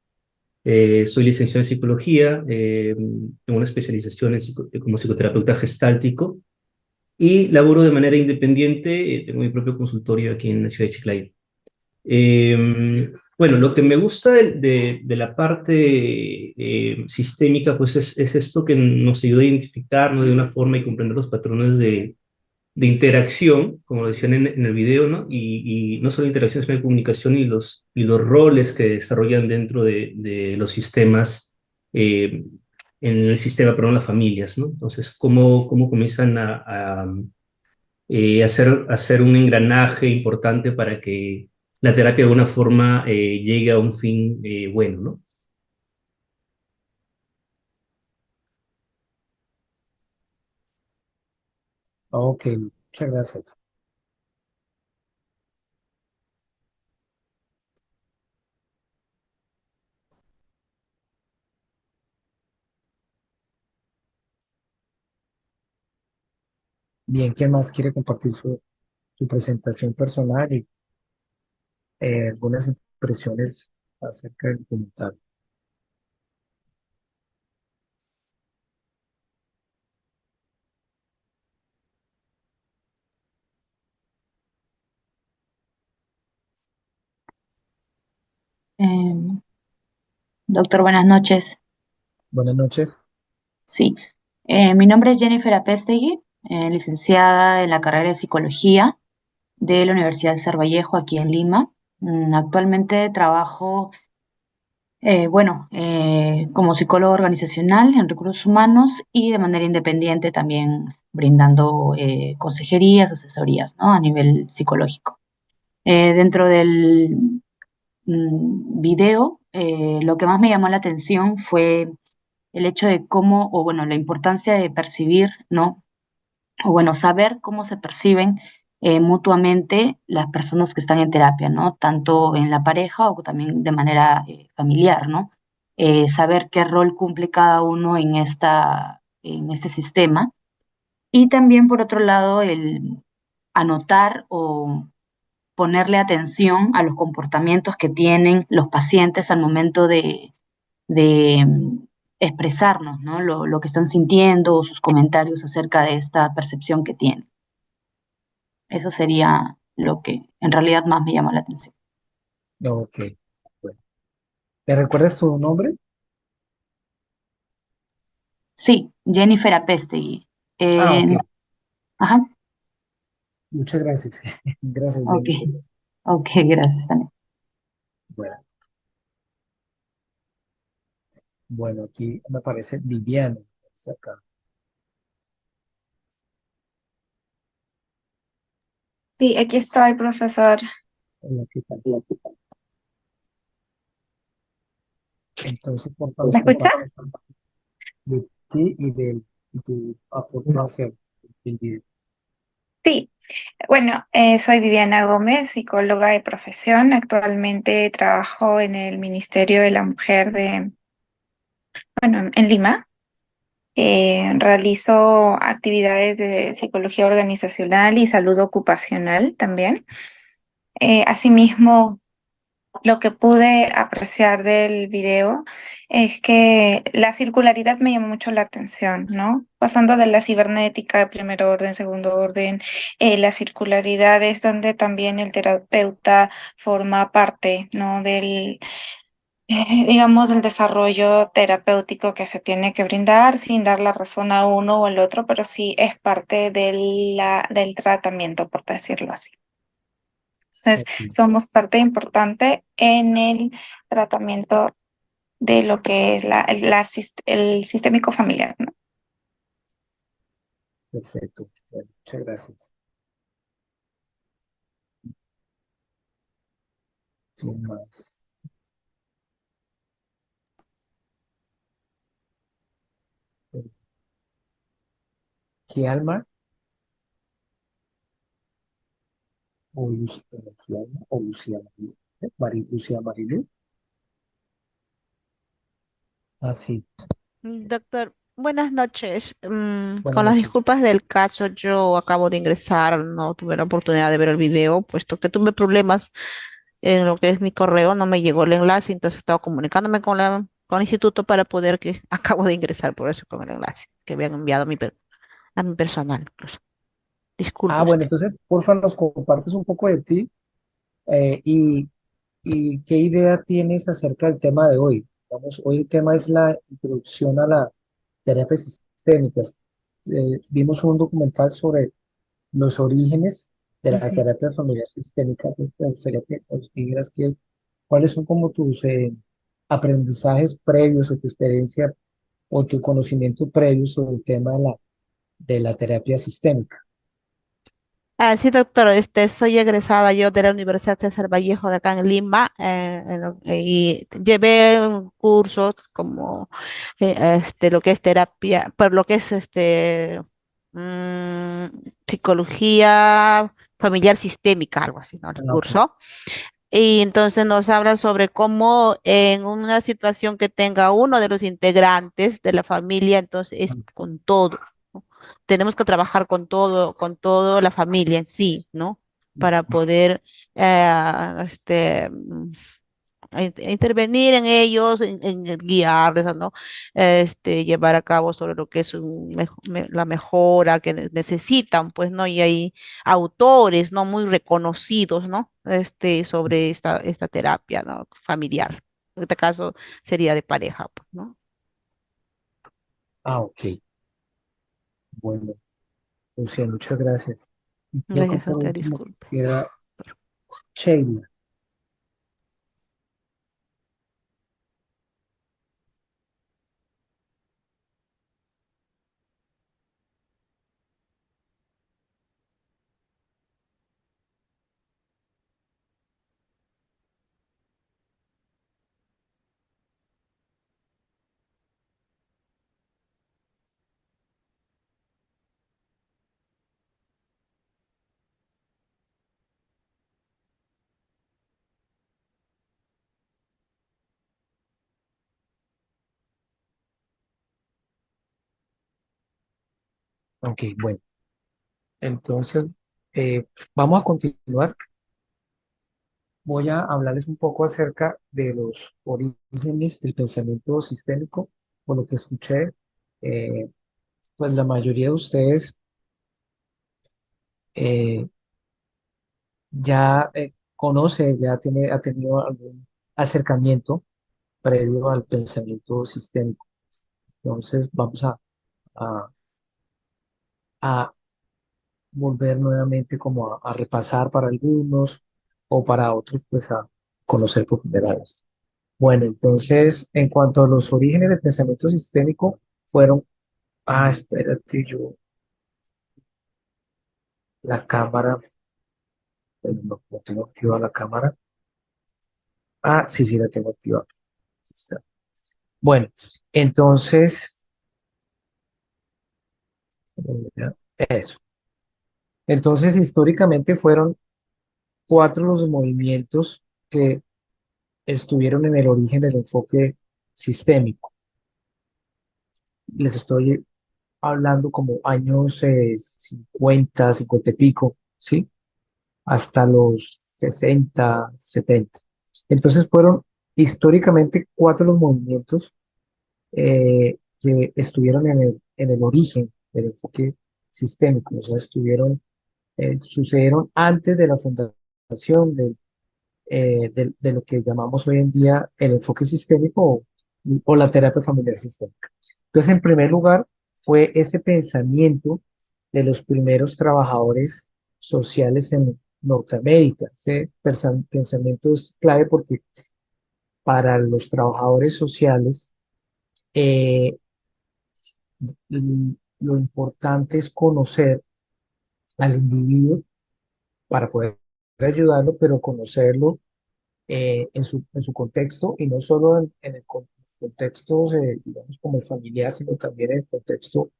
Soy licenciado en psicología, tengo una especialización como psicoterapeuta gestáltico y laboro de manera independiente, tengo mi propio consultorio aquí en la ciudad de Chiclayo. Bueno, lo que me gusta de la parte sistémica, pues es esto que nos ayuda a identificarnos de una forma y comprender los patrones de interacción, como lo decían en el video, ¿no? Y no solo interacción, sino de comunicación y los roles que desarrollan dentro de los sistemas, eh, en el sistema, perdón, las familias, ¿no? Entonces, cómo comienzan hacer un engranaje importante para que la terapia de alguna forma llegue a un fin bueno, ¿no? Ok, muchas gracias. Bien, ¿quién más quiere compartir su presentación personal y algunas impresiones acerca del documental? Eh, Doctor, buenas noches. Buenas noches. Sí, mi nombre es Jennifer Apestegui, licenciada en la carrera de Psicología de la Universidad de Cervallejo, aquí en Lima. Actualmente trabajo, como psicólogo organizacional en recursos humanos y de manera independiente también brindando consejerías, asesorías, ¿no? A nivel psicológico. Dentro del video, lo que más me llamó la atención fue el hecho de cómo, o bueno, la importancia de percibir, ¿no? O bueno, saber cómo se perciben mutuamente las personas que están en terapia, ¿no? Tanto en la pareja o también de manera familiar, ¿no? Saber qué rol cumple cada uno en este sistema. Y también, por otro lado, el anotar o ponerle atención a los comportamientos que tienen los pacientes al momento de expresarnos, ¿no? Lo que están sintiendo o sus comentarios acerca de esta percepción que tienen. Eso sería lo que en realidad más me llama la atención. Ok, bueno. ¿Me recuerdas tu nombre? Sí, Jennifer Apestegui. Ah, ok. Eh, ajá, Muchas gracias. Gracias, ok, Jennifer. ok, gracias también. Bueno, bueno, aquí me aparece Viviana. Está acá. Sí, aquí estoy, profesor. Hola, ¿qué tal? Entonces, por favor, ¿Me escucha? compárteme de ti y tu aporte hacia el video. Sí, bueno, soy Viviana Gómez, psicóloga de profesión. Actualmente trabajo en el Ministerio de la Mujer en Lima. Realizo actividades de psicología organizacional y salud ocupacional también. Asimismo, lo que pude apreciar del video es que la circularidad me llamó mucho la atención, ¿no? Pasando de la cibernética de primer orden, segundo orden, la circularidad es donde también el terapeuta forma parte, ¿no? Digamos, del desarrollo terapéutico que se tiene que brindar sin dar la razón a uno o al otro, pero sí es parte del tratamiento, por decirlo así. Entonces, Ok, somos parte importante en el tratamiento de lo que es el sistémico familiar, ¿no? perfecto. Bueno, muchas gracias. ¿Quién más? Gialma o Gialma o Lucía Marilu. Lucía Marilu. Ah, sí. Doctor, buenas noches. Buenas Con las noches. disculpas del caso, yo acabo de ingresar, no tuve la oportunidad de ver el video, puesto que tuve problemas en lo que es mi correo, no me llegó el enlace, entonces estaba comunicándome con el instituto para poder que acabo de ingresar por eso con el enlace que habían enviado a mi personal, incluso. Disculpe Ah, bueno, usted. entonces, porfa, nos compartes un poco de ti eh, y, y qué idea tienes acerca del tema de hoy. Vamos, hoy el tema es la introducción a la terapias sistémicas. Vimos un documental sobre los orígenes de la Ujú. terapia familiar sistémica. Pues, me gustaría que nos dijeras cuáles son como tus aprendizajes previos o tu experiencia o tu conocimiento previo sobre el tema de la terapia sistémica. Ah, sí, doctor, soy egresada yo de la Universidad César Vallejo de acá en Lima, y llevé cursos como lo que es terapia, por lo que es mm, psicología familiar sistémica, algo así, ¿no? El Ah, ok. curso. Y entonces nos hablan sobre cómo en una situación que tenga uno de los integrantes de la familia, entonces es con todo, ¿no? Tenemos que trabajar con todo la familia en sí, ¿no? Para poder intervenir en ellos, en guiarles, ¿no? Llevar a cabo sobre lo que es la mejora que necesitan, pues, ¿no? Y hay autores, ¿no? Muy reconocidos, ¿no? Sobre esta terapia, ¿no? Familiar. En este caso sería de pareja, pues, ¿no? Ah, ok. Bueno, Lucía, muchas gracias. Y creo que Gracias a por usted, último disculpe. queda Sheila. Ok, bueno, entonces vamos a continuar. Voy a hablarles un poco acerca de los orígenes del pensamiento sistémico. Por lo que escuché, eh, pues la mayoría de ustedes eh, ya conoce, ha tenido algún acercamiento previo al pensamiento sistémico. Entonces vamos a, a volver nuevamente como a repasar para algunos o para otros, pues a conocer por primera vez. Bueno, entonces, en cuanto a los orígenes del pensamiento sistémico, fueron, espérate, la cámara, pero no tengo activada la cámara. Ah, sí, sí, la tengo activada. Ahí está. Bueno, entonces, eso. Entonces, históricamente fueron cuatro los movimientos que estuvieron en el origen del enfoque sistémico. Les estoy hablando como años 50, 50 y pico, ¿sí? Hasta los 60, 70. Entonces fueron históricamente cuatro los movimientos que estuvieron en el origen del enfoque sistémico, o sea, sucedieron antes de la fundación de lo que llamamos hoy en día el enfoque sistémico o la terapia familiar sistémica. Entonces, en primer lugar, fue ese pensamiento de los primeros trabajadores sociales en Norteamérica. Ese pensamiento es clave porque para los trabajadores sociales, eh, lo importante es conocer al individuo para poder ayudarlo, pero conocerlo en su contexto y no solo en los contextos, digamos, como el familiar, sino también en el contexto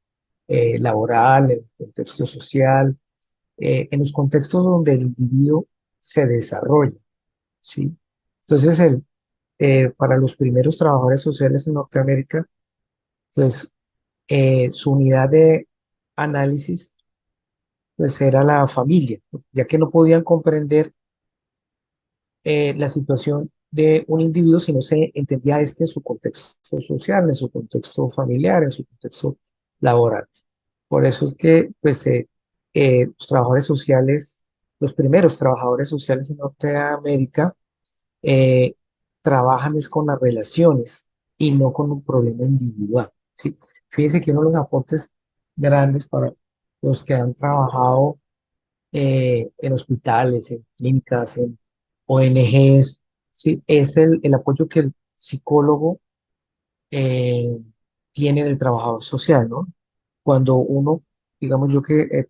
laboral, en el contexto social, en los contextos donde el individuo se desarrolla, ¿sí? Entonces, para los primeros trabajadores sociales en Norteamérica, pues su unidad de análisis pues era la familia, ya que no podían comprender la situación de un individuo si no se entendía este en su contexto social, en su contexto familiar, en su contexto laboral. Por eso es que pues, los trabajadores sociales, los primeros trabajadores sociales en Norteamérica, eh, trabajan es con las relaciones y no con un problema individual, ¿sí? Fíjense que uno de los aportes grandes para los que han trabajado en hospitales, en clínicas, en ONGs, ¿sí? Es el apoyo que el psicólogo eh, tiene del trabajador social, ¿no? Cuando uno, digamos yo que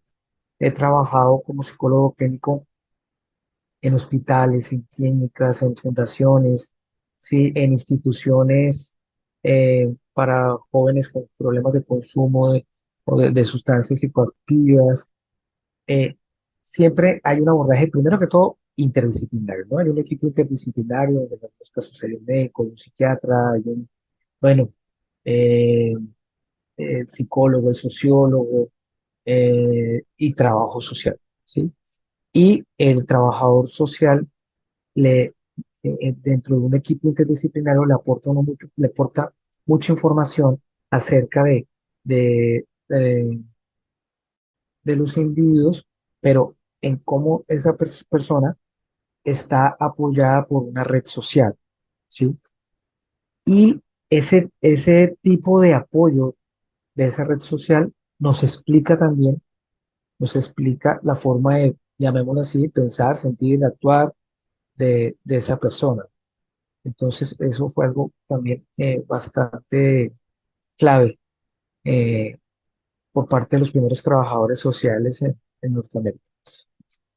he trabajado como psicólogo clínico en hospitales, en clínicas, en fundaciones, ¿sí? En instituciones para jóvenes con problemas de consumo o de sustancias psicoactivas. eh, Siempre hay un abordaje, primero que todo, interdisciplinario, ¿no? Hay un equipo interdisciplinario, donde en algunos casos hay un médico, un psiquiatra, hay un, bueno, eh, el psicólogo, el sociólogo y trabajo social, ¿sí? Y el trabajador social dentro de un equipo interdisciplinario le aporta mucha información acerca de, de, de los individuos, pero en cómo esa persona está apoyada por una red social, ¿sí? Y ese tipo de apoyo de esa red social nos explica la forma de, llamémoslo así, pensar, sentir, actuar de esa persona. Entonces, eso fue algo también bastante clave eh, por parte de los primeros trabajadores sociales en Norteamérica.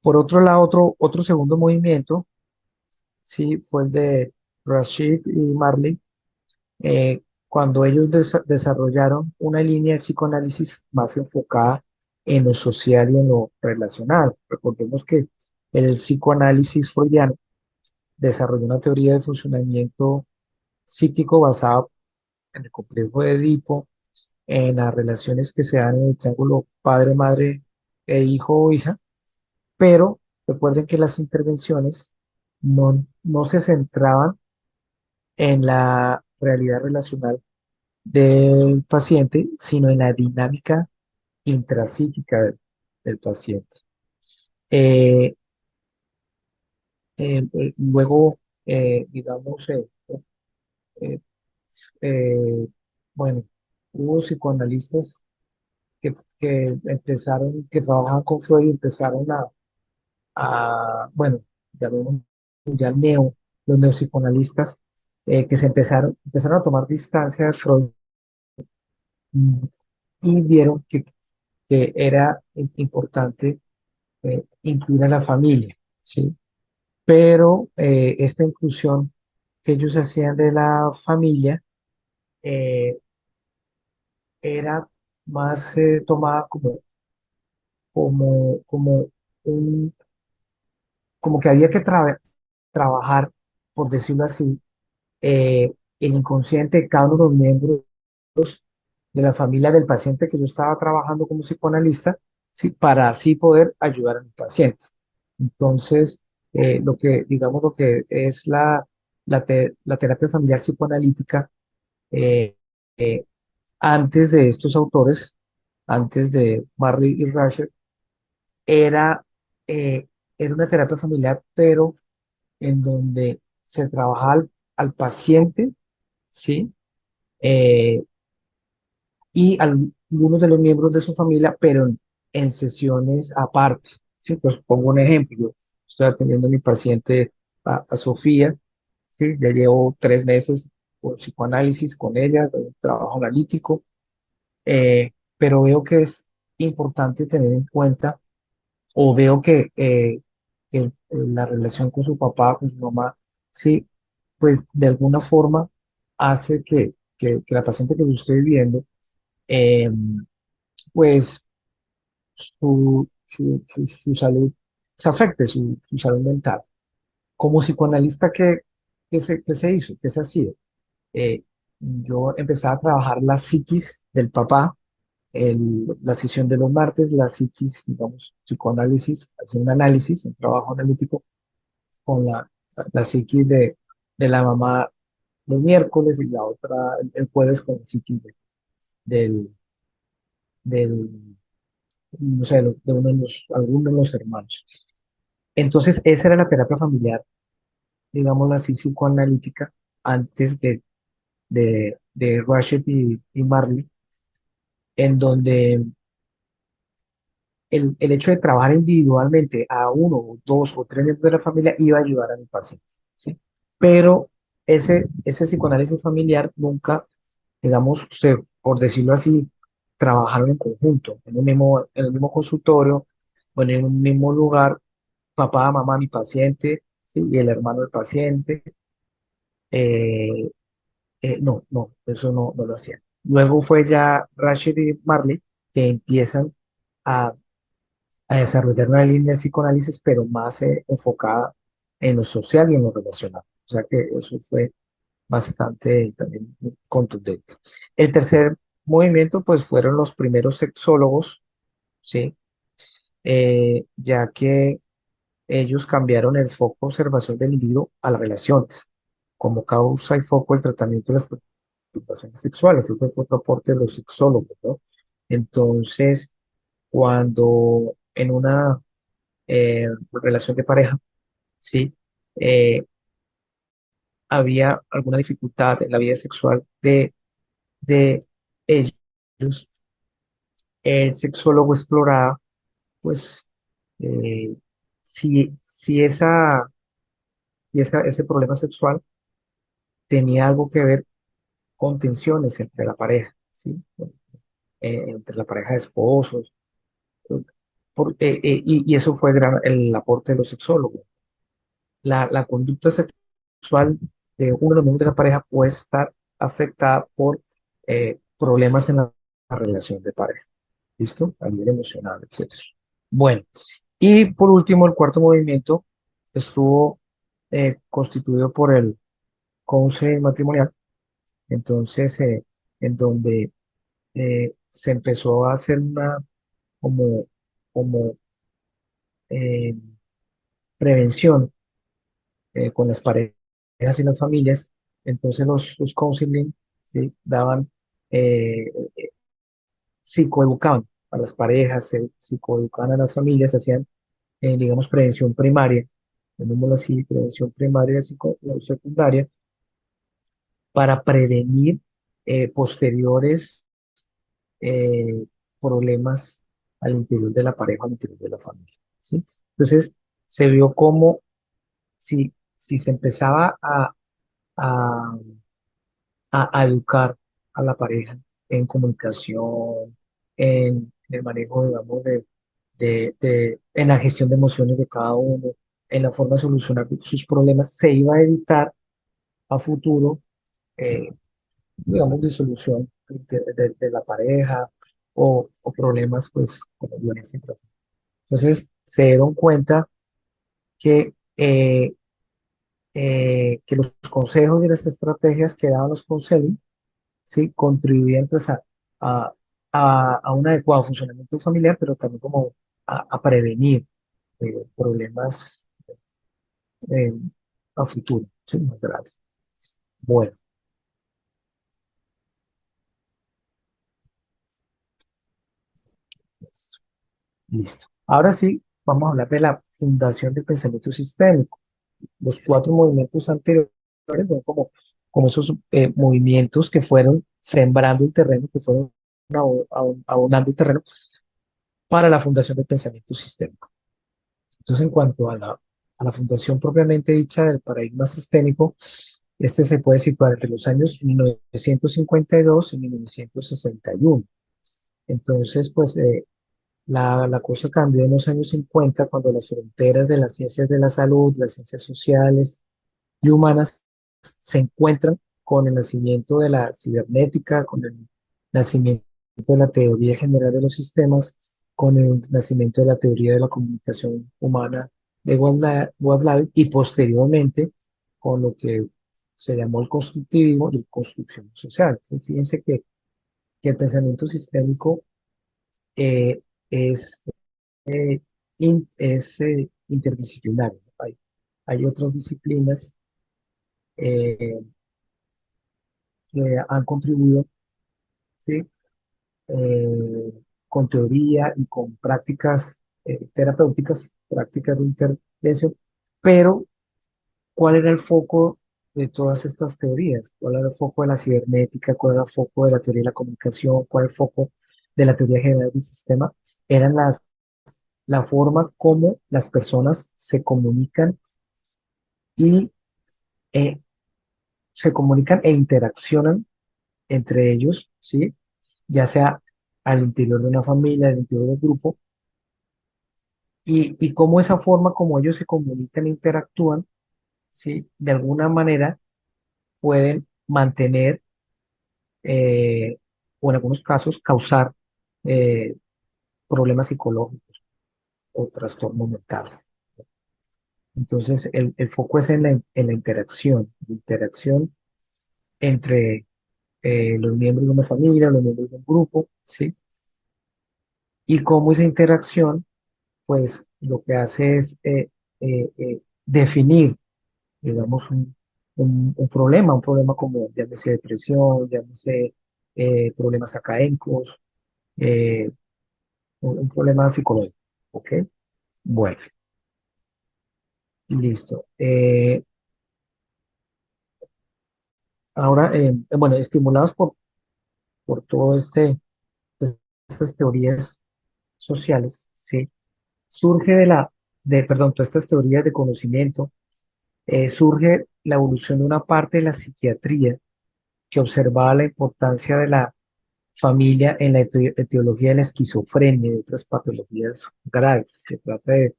Por otro lado, otro segundo movimiento, sí, fue el de Rashid y Marley, cuando ellos desarrollaron una línea de psicoanálisis más enfocada en lo social y en lo relacional. Recordemos que el psicoanálisis freudiano desarrolló una teoría de funcionamiento psíquico basada en el complejo de Edipo, en las relaciones que se dan en el triángulo padre, madre e hijo o hija, pero recuerden que las intervenciones no se centraban en la realidad relacional del paciente, sino en la dinámica intrapsíquica del paciente. Eh, Luego, digamos, eh, eh, bueno, hubo psicoanalistas que empezaron, que trabajaban con Freud y empezaron bueno, llamemos ya los neopsicoanalistas, que empezaron a tomar distancia de Freud, mm, y vieron que era importante incluir a la familia, ¿sí? Pero esta inclusión que ellos hacían de la familia eh, era más tomada como un, como que había que trabajar, por decirlo así, el inconsciente de cada uno de los miembros de la familia del paciente que yo estaba trabajando como psicoanalista, ¿sí? Para así poder ayudar al paciente. Entonces, digamos, lo que es la terapia familiar psicoanalítica, eh, eh, antes de estos autores, antes de Marley y Rasher, era, era una terapia familiar, pero en donde se trabajaba al paciente, ¿sí? Eh, y algunos de los miembros de su familia, pero en sesiones aparte. ¿Sí? Pues pongo un ejemplo. Yo estoy atendiendo a mi paciente, a Sofía, ¿sí? Ya llevo 3 meses por psicoanálisis con ella, un trabajo analítico, pero veo que es importante tener en cuenta, o veo que la relación con su papá, con su mamá, sí, pues de alguna forma hace que la paciente que yo estoy viendo, pues su salud se afecte, su salud mental. Como psicoanalista, ¿qué se hizo? ¿Qué se hacía? Yo empezaba a trabajar la psiquis del papá, la sesión de los martes, la psiquis, digamos, psicoanálisis, hacer un análisis, un trabajo analítico con la psiquis de la mamá los miércoles y la otra el jueves con la psiquis del, del, no sé, de uno de alguno de los hermanos. Entonces, esa era la terapia familiar, digamos así, psicoanalítica, antes de Rashid y Marley, en donde el hecho de trabajar individualmente a uno o dos o tres miembros de la familia iba a ayudar a mi paciente, ¿sí? Pero ese psicoanálisis familiar nunca, digamos, por decirlo así, trabajaron en conjunto, en el mismo consultorio o en un mismo lugar, papá, mamá, mi paciente, ¿sí? Y el hermano del paciente. eh, no, no, eso no lo hacían. Luego fue ya Rashid y Marley que empiezan a a desarrollar una línea de psicoanálisis, pero más enfocada en lo social y en lo relacional. O sea que eso fue bastante también contundente. El tercer movimiento, pues fueron los primeros sexólogos, ¿sí? Ya que ellos cambiaron el foco de observación del individuo a las relaciones, como causa y foco del tratamiento de las preocupaciones sexuales. Ese fue otro aporte de los sexólogos, ¿no? Entonces, cuando en una relación de pareja, ¿sí? Eh, había alguna dificultad en la vida sexual de ellos, el sexólogo exploraba, pues, eh, si ese problema sexual tenía algo que ver con tensiones entre la pareja, ¿sí? Entre la pareja de esposos, y eso fue el aporte de los sexólogos. La conducta sexual de uno de los miembros de la pareja puede estar afectada por problemas en la relación de pareja, ¿listo? A nivel emocional, etcétera. Bueno, y por último, el cuarto movimiento estuvo constituido por el cónyuge matrimonial, entonces, en donde se empezó a hacer una como, como eh, prevención con las parejas y las familias. Entonces los counseling, ¿sí? Daban, psicoeducaban a las parejas, psicoeducaban a las familias, hacían, digamos, prevención primaria, llamémoslo así, prevención primaria, secundaria, para prevenir posteriores eh, problemas al interior de la pareja, al interior de la familia, ¿sí? Entonces, se vio como si se empezaba a a educar a la pareja en comunicación, en el manejo, digamos, en la gestión de emociones de cada uno, en la forma de solucionar sus problemas, se iba a evitar a futuro, eh, digamos, disolución de la pareja o problemas, pues, como violencia intrafamiliar. Entonces, se dieron cuenta que, que los consejos y las estrategias que daban los consejos, ¿sí? Contribuían pues a, a un adecuado funcionamiento familiar, pero también como a prevenir problemas eh, a futuro, ¿sí? Más graves. Bueno, listo. Listo. Ahora sí, vamos a hablar de la fundación del pensamiento sistémico. Los cuatro movimientos anteriores son como esos movimientos que fueron sembrando el terreno, que fueron abonando el terreno para la fundación del pensamiento sistémico. Entonces, en cuanto a la fundación propiamente dicha del paradigma sistémico, este se puede situar entre los años 1952 y 1961. Entonces, pues la cosa cambió en los años 50 cuando las fronteras de las ciencias de la salud, las ciencias sociales y humanas se encuentran con el nacimiento de la cibernética, con el nacimiento de la teoría general de los sistemas con el nacimiento de la teoría de la comunicación humana de Wadsworth y posteriormente con lo que se llamó el constructivismo y el construccionismo social. Entonces, fíjense que el pensamiento sistémico eh, es, interdisciplinario. Hay otras disciplinas eh, que han contribuido, ¿sí? Con teoría y con prácticas terapéuticas, prácticas de intervención, pero ¿cuál era el foco de todas estas teorías? ¿Cuál era el foco de la cibernética? ¿Cuál era el foco de la teoría de la comunicación? ¿Cuál era el foco de la teoría general del sistema? Eran la forma como las personas y eh, se comunican e interaccionan entre ellos, ¿sí? Ya sea al interior de una familia, al interior del grupo, y cómo esa forma como ellos se comunican e interactúan, ¿sí? De alguna manera pueden mantener o en algunos casos causar eh, problemas psicológicos o trastornos mentales. Entonces, el foco es en la interacción entre los miembros de una familia, los miembros de un grupo, ¿sí? Y cómo esa interacción, pues, lo que hace es definir, digamos, un problema como, llámese depresión, llámese problemas académicos, eh, un problema psicológico, ¿ok? Bueno, listo. Ahora, bueno, estimulados por todo pues, estas teorías sociales, ¿sí? Surge perdón, todas estas teorías de conocimiento, surge la evolución de una parte de la psiquiatría que observaba la importancia de la familia en la etiología de la esquizofrenia y de otras patologías graves. Se trata de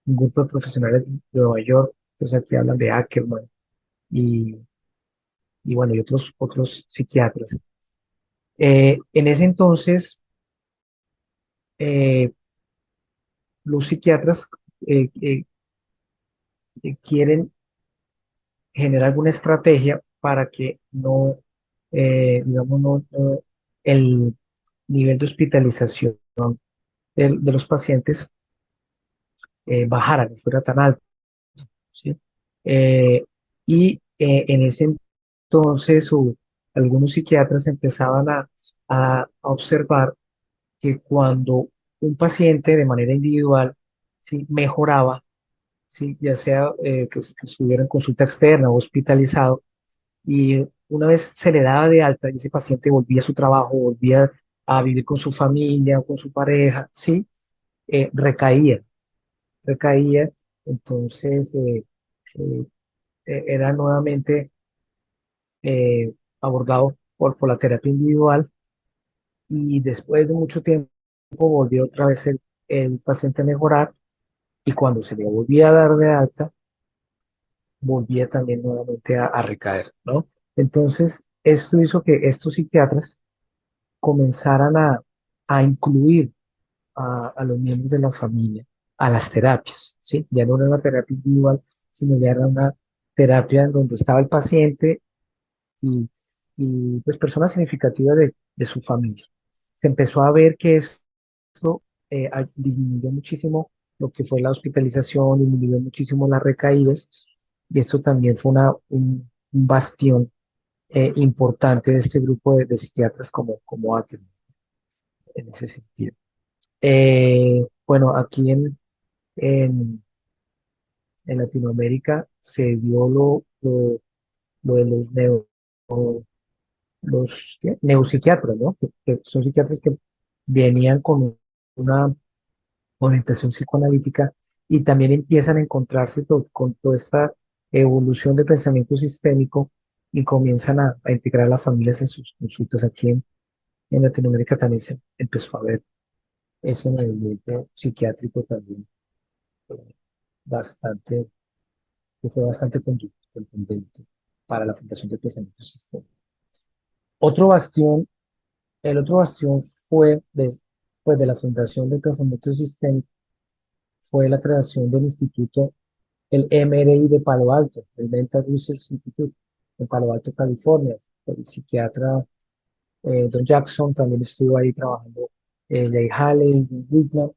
un grupo de profesionales de Nueva York, pues aquí hablan de Ackerman y, y bueno, y otros psiquiatras. En ese entonces, eh, los psiquiatras eh, eh, quieren generar alguna estrategia para que digamos, el nivel de hospitalización de los pacientes bajara, no fuera tan alto, ¿sí? En ese entonces, algunos psiquiatras empezaban a observar que cuando un paciente de manera individual, ¿sí? Mejoraba, ¿sí? Ya sea que estuviera en consulta externa o hospitalizado, y una vez se le daba de alta y ese paciente volvía a su trabajo, volvía a vivir con su familia o con su pareja, ¿sí? Recaía, entonces eh, era nuevamente abordado por la terapia individual y después de mucho tiempo volvió otra vez el paciente a mejorar y cuando se le volvía a dar de alta, volvía también nuevamente a recaer, ¿no? Entonces, esto hizo que estos psiquiatras comenzaran a incluir a los miembros de la familia a las terapias, ¿sí? Ya no era una terapia individual, sino ya era una terapia en donde estaba el paciente y, y pues personas significativas de su familia. Se empezó a ver que esto disminuyó muchísimo lo que fue la hospitalización, disminuyó muchísimo las recaídas y esto también fue un bastión importante de este grupo de psiquiatras como Ateneo en ese sentido. Bueno, aquí en, en Latinoamérica se dio lo de los ¿qué? Neuropsiquiatras, ¿no? Que son psiquiatras que venían con una orientación psicoanalítica y también empiezan a encontrarse con toda esta evolución de pensamiento sistémico y comienzan a integrar a las familias en sus consultas. Aquí en Latinoamérica también se empezó a ver ese movimiento psiquiátrico también eh, bastante, que fue bastante contundente para la fundación del pensamiento sistémico. Otro bastión El otro bastión fue, pues, de la Fundación del Pensamiento Sistémico, fue la creación del instituto, el MRI de Palo Alto, el Mental Research Institute, en Palo Alto, California. El psiquiatra Don Jackson también estuvo ahí trabajando, Jay Haley, Whitlam,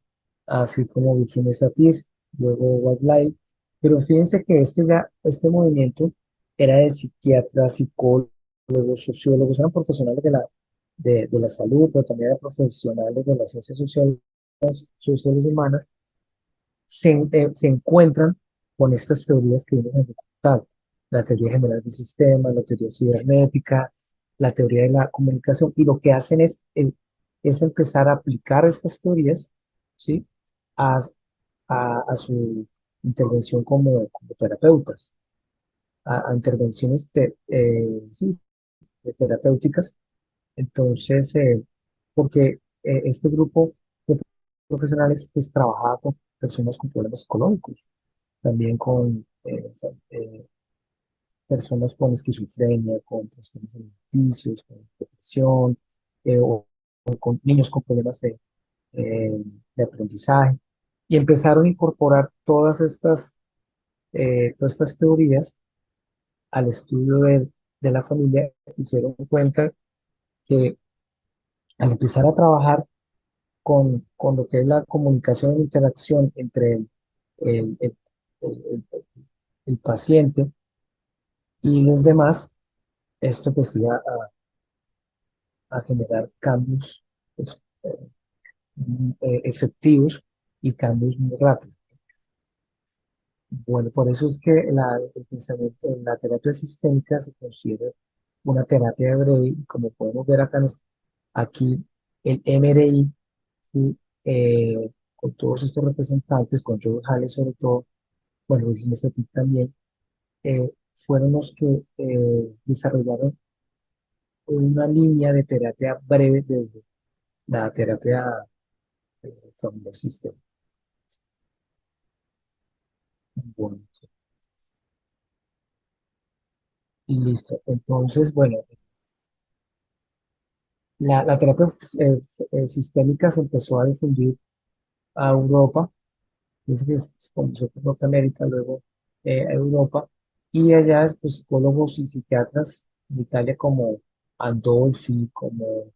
así como Virginia Satir, luego White. Pero fíjense que este movimiento era de psiquiatras, psicólogos, sociólogos, eran profesionales de la salud, pero también eran profesionales de las ciencias sociales humanas, se encuentran con estas teorías que vimos en el documental: la teoría general del sistema, la teoría cibernética, la teoría de la comunicación, y lo que hacen es empezar a aplicar estas teorías, ¿sí? a, a su intervención como terapeutas, a intervenciones sí, terapéuticas. Entonces, porque este grupo de profesionales pues trabajaba con personas con problemas psicológicos, también con personas con esquizofrenia, con trastornos alimenticios, con depresión, o con niños con problemas de aprendizaje. Y empezaron a incorporar todas estas teorías al estudio de la familia, y se dieron cuenta que al empezar a trabajar con lo que es la comunicación e interacción entre el, el- el- el- el paciente y los demás, esto pues iba a generar cambios, pues, efectivos, y cambios muy rápidos. Bueno, por eso es que el pensamiento, la terapia sistémica se considera una terapia breve, y como podemos ver acá, aquí el MRI, y, con todos estos representantes, con Joe Halley sobre todo, bueno, Virginia Satir también, fueron los que desarrollaron una línea de terapia breve desde la terapia familiar sistémica. Bueno, y listo. Entonces, bueno, la terapia sistémica se empezó a difundir a Europa. Dice que se comenzó por Norteamérica, luego a Europa, y allá pues, psicólogos y psiquiatras de Italia como Andolfi, como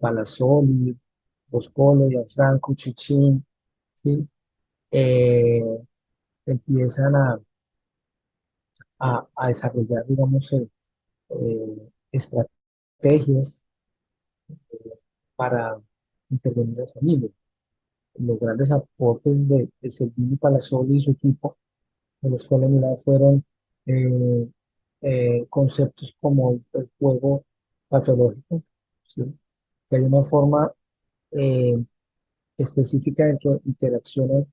Palazzoli, Boscolo, Gianfranco, Chichín, ¿sí? Eh, empiezan a desarrollar, digamos, estrategias para intervenir en la familia. Los grandes aportes de Selvini Palazzoli y su equipo de la escuela de Milán fueron eh, conceptos como el juego patológico, ¿sí? Que hay una forma eh, específica en que interaccionan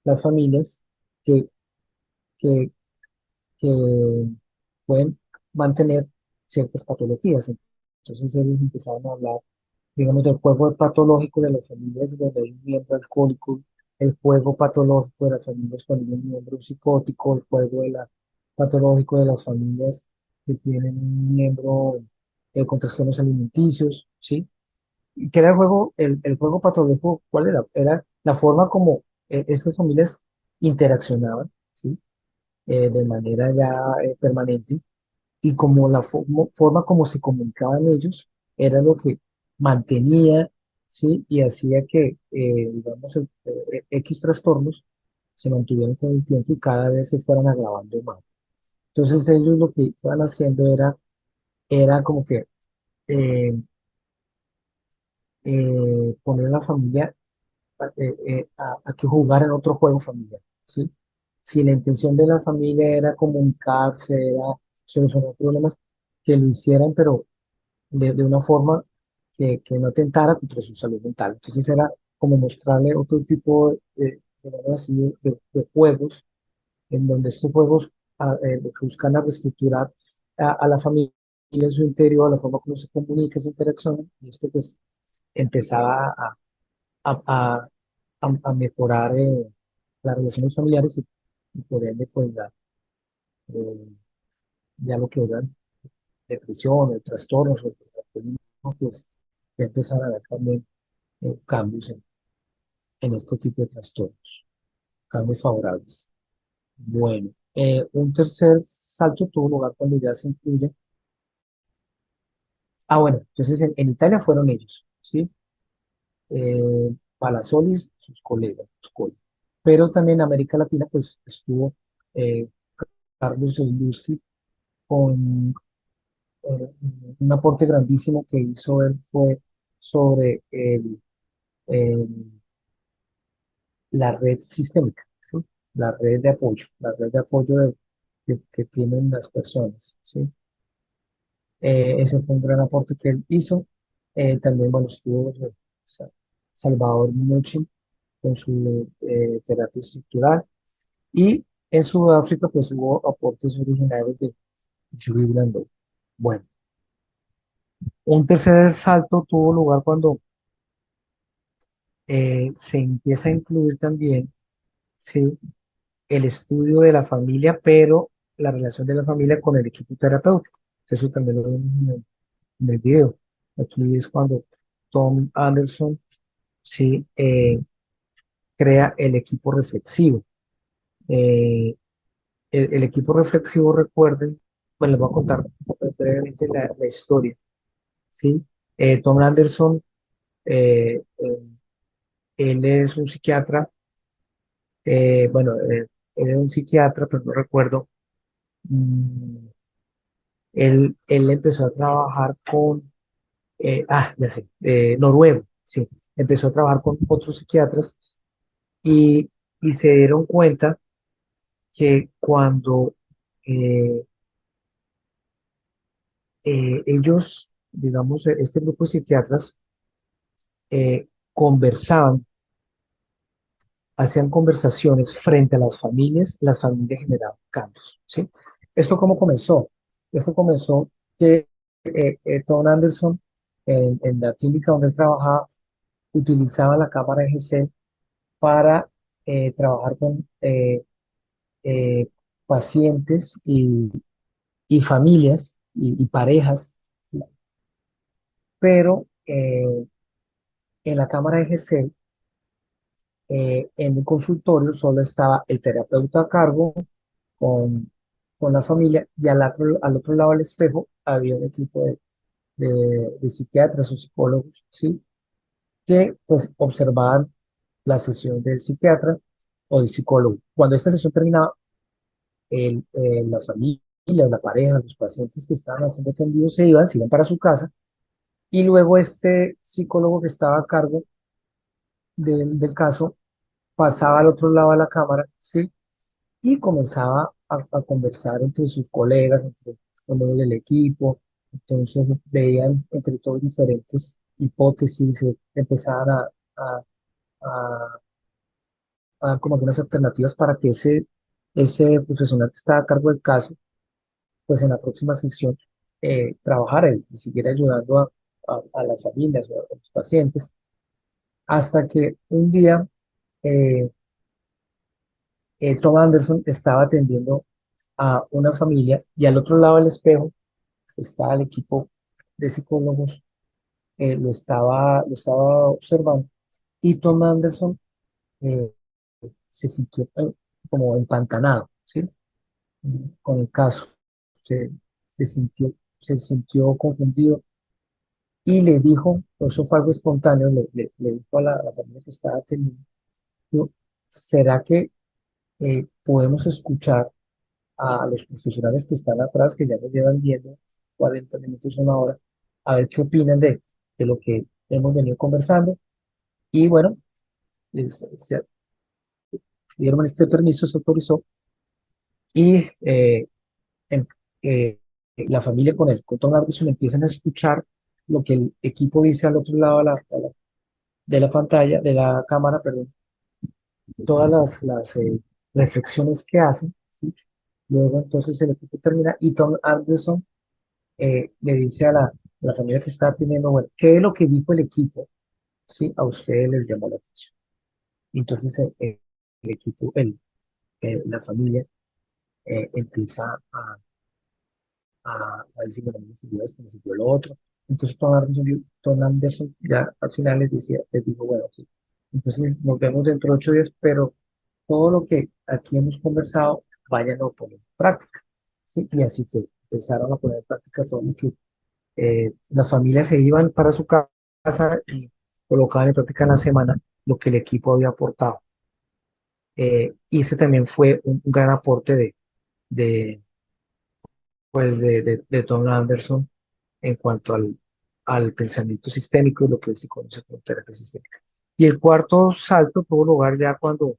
las familias que, que, que pueden mantener ciertas patologías. Entonces ellos empezaron a hablar, digamos, del juego patológico de las familias donde hay un miembro alcohólico, el juego patológico de las familias con un miembro psicótico, el juego patológico de las familias que tienen un miembro con trastornos alimenticios, ¿sí? ¿Y qué era el juego patológico? ¿Cuál era? Era la forma como estas familias interaccionaban, ¿sí? De manera ya permanente, y como la forma como se comunicaban ellos era lo que mantenía, ¿sí? Y hacía que, digamos, X trastornos se mantuvieran con el tiempo y cada vez se fueran agravando más. Entonces ellos lo que iban haciendo era como que eh, poner a la familia a que jugaran otro juego familiar, ¿sí? Si la intención de la familia era comunicarse, era solucionar problemas, que lo hicieran, pero de una forma que no atentara contra su salud mental. Entonces era como mostrarle otro tipo digamos así, de juegos, en donde estos juegos lo que buscan es reestructurar a la familia en su interior, la forma como se comunica, se interacciona, y esto pues empezaba a, a- a mejorar las relaciones familiares, y por ende pues eh, ya lo que eran depresión, o trastornos, o pues ya empezaron a haber también cambios en este tipo de trastornos, cambios favorables. Bueno, un tercer salto tuvo lugar cuando ya se incluye. Ah, bueno, entonces en Italia fueron ellos, ¿sí? Palazzoli, sus colegas, pero también en América Latina, pues estuvo eh, Carlos Sailusti con eh, un aporte grandísimo que hizo él fue sobre la red sistémica, ¿sí? La red de apoyo que tienen las personas, ¿sí? Ese fue un gran aporte que él hizo. También, bueno, estuvo Salvador Minuchin con su terapia estructural. Y en Sudáfrica, pues hubo aportes originarios de Judith Landau. Bueno, un tercer salto tuvo lugar cuando se empieza a incluir también, sí, el estudio de la familia, pero la relación de la familia con el equipo terapéutico. Eso también lo vemos en el video. Aquí es cuando Tom Anderson, sí, crea el equipo reflexivo. Eh, el equipo reflexivo, recuerden, bueno, les voy a contar brevemente la historia, ¿sí? Tom Anderson, eh, eh, él es un psiquiatra, bueno, él es un psiquiatra, pero no recuerdo, mm, él empezó a trabajar con, ya sé, noruego, sí, empezó a trabajar con otros psiquiatras y, y se dieron cuenta que cuando eh, ellos, digamos, este grupo de psiquiatras conversaban, hacían conversaciones frente a las familias generaban cambios, ¿sí? ¿Esto cómo comenzó? Esto comenzó que Tom Anderson, en la clínica donde él trabajaba, utilizaba la cámara EGC para trabajar con eh, pacientes y familias y parejas, pero en la cámara EGC, en el consultorio solo estaba el terapeuta a cargo con, con la familia y al otro lado del espejo había un equipo de psiquiatras o psicólogos, ¿sí? Que pues observaban la sesión del psiquiatra o del psicólogo. Cuando esta sesión terminaba, la familia, la pareja, los pacientes que estaban haciendo atendidos se iban para su casa y luego este psicólogo que estaba a cargo del caso pasaba al otro lado de la cámara, ¿sí? Y comenzaba a conversar entre sus colegas, entre los colegas del equipo. Entonces veían entre todos diferentes hipótesis, empezaban a- a- a dar como algunas alternativas para que ese profesional que estaba a cargo del caso, pues en la próxima sesión trabajara y siguiera ayudando a las familias o a los pacientes, hasta que un día eh, Tom Anderson estaba atendiendo a una familia y al otro lado del espejo estaba el equipo de psicólogos, lo estaba observando y Tom Anderson eh, se sintió como empantanado, ¿sí? Con el caso, se, se sintió confundido y le dijo, eso fue algo espontáneo, le dijo a la familia que estaba atendiendo, dijo, ¿será que podemos escuchar a los profesionales que están atrás, que ya nos llevan viendo 40 minutos, una hora, a ver qué opinan de lo que hemos venido conversando? Y bueno, se dieron este permiso, se autorizó y em- eh, la familia con Tom Anderson empiezan a escuchar lo que el equipo dice al otro lado de la pantalla, de la cámara, perdón, todas las reflexiones que hacen, ¿sí? Luego entonces el equipo termina y Tom Anderson le dice a la familia que está teniendo, bueno, ¿qué es lo que dijo el equipo? ¿Sí? A ustedes les llamó la atención. Entonces el equipo, la familia empieza a decir, bueno, me sirvió esto, me sirvió lo otro. Entonces Tom Anderson ya al final les dijo, bueno, ok, entonces nos vemos dentro de 8 días, pero todo lo que aquí hemos conversado, vayan a poner en práctica, ¿sí? Y así fue, empezaron a poner en práctica todo lo que las familias se iban para su casa y colocaban en práctica en la semana lo que el equipo había aportado. Y ese también fue un gran aporte de, de Tom Anderson en cuanto al pensamiento sistémico y lo que se conoce como terapia sistémica. Y el cuarto salto tuvo lugar ya cuando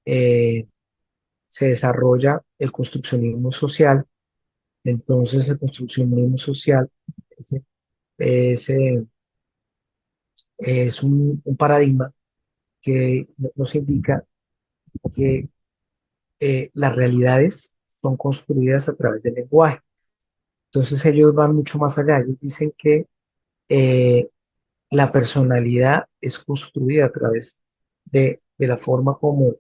eh, se desarrolla el construccionismo social. Entonces, el construccionismo social ese, ese, es un paradigma que nos indica que las realidades son construidas a través del lenguaje. Entonces, ellos van mucho más allá. Ellos dicen que eh, la personalidad es construida a través de la forma como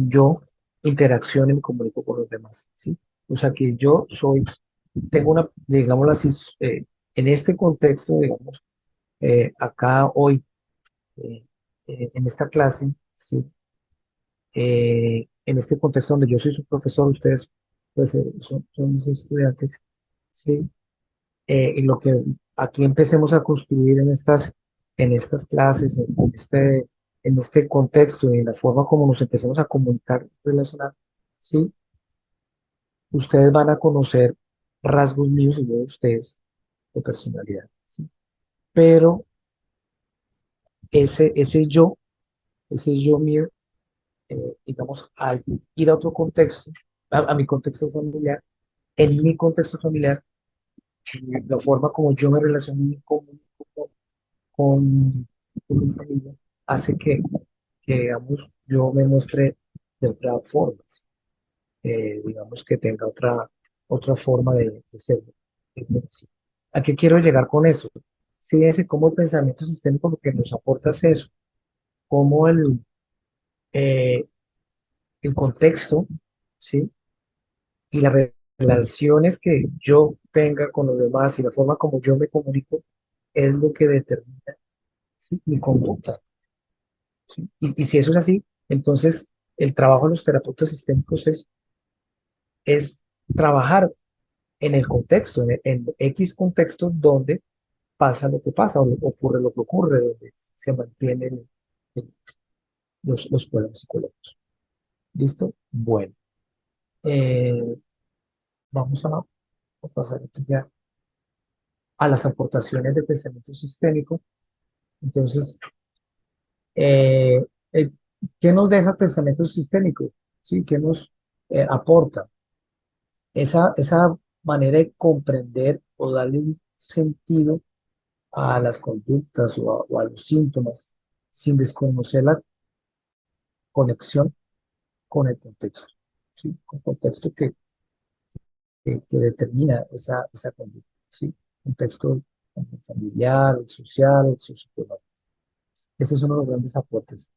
yo interacciono y me comunico con los demás, ¿sí? O sea que yo tengo una, digámoslo así, en este contexto, digamos, acá hoy, eh, en esta clase, ¿sí? En este contexto donde yo soy su profesor, ustedes pues, son mis estudiantes, ¿sí? Y lo que aquí empecemos a construir en estas clases, en este contexto y en la forma como nos empecemos a comunicar, relacionar, ¿sí? Ustedes van a conocer rasgos míos y yo de ustedes de personalidad, ¿sí? Pero ese yo mío, digamos, al ir a otro contexto, a mi contexto familiar, en mi contexto familiar, la forma como yo me relaciono y comunico con mi familia hace digamos, yo me muestre de otra forma, ¿sí? Digamos que tenga otra forma de ser. Sí. ¿A qué quiero llegar con eso? Fíjense cómo el pensamiento sistémico lo que nos aporta es eso, cómo eh, el contexto, ¿sí? Y las relaciones que yo tenga con los demás y la forma como yo me comunico es lo que determina, ¿sí? Mi conducta, ¿sí? Y si eso es así, entonces el trabajo de los terapeutas sistémicos es trabajar en el contexto, en X contexto donde pasa lo que pasa o ocurre lo que ocurre, donde se mantienen los problemas psicológicos. ¿Listo? Bueno, eh, vamos a pasar aquí ya a las aportaciones de pensamiento sistémico. Entonces, eh, eh, ¿qué nos deja el pensamiento sistémico? ¿Sí? ¿Qué nos aporta? Esa manera de comprender o darle un sentido a las conductas o a los síntomas sin desconocer la conexión con el contexto, ¿sí? Con contexto que determina esa conducta, ¿sí? Contexto familiar, el social, el socioeconómico. Ese es uno de los grandes aportes.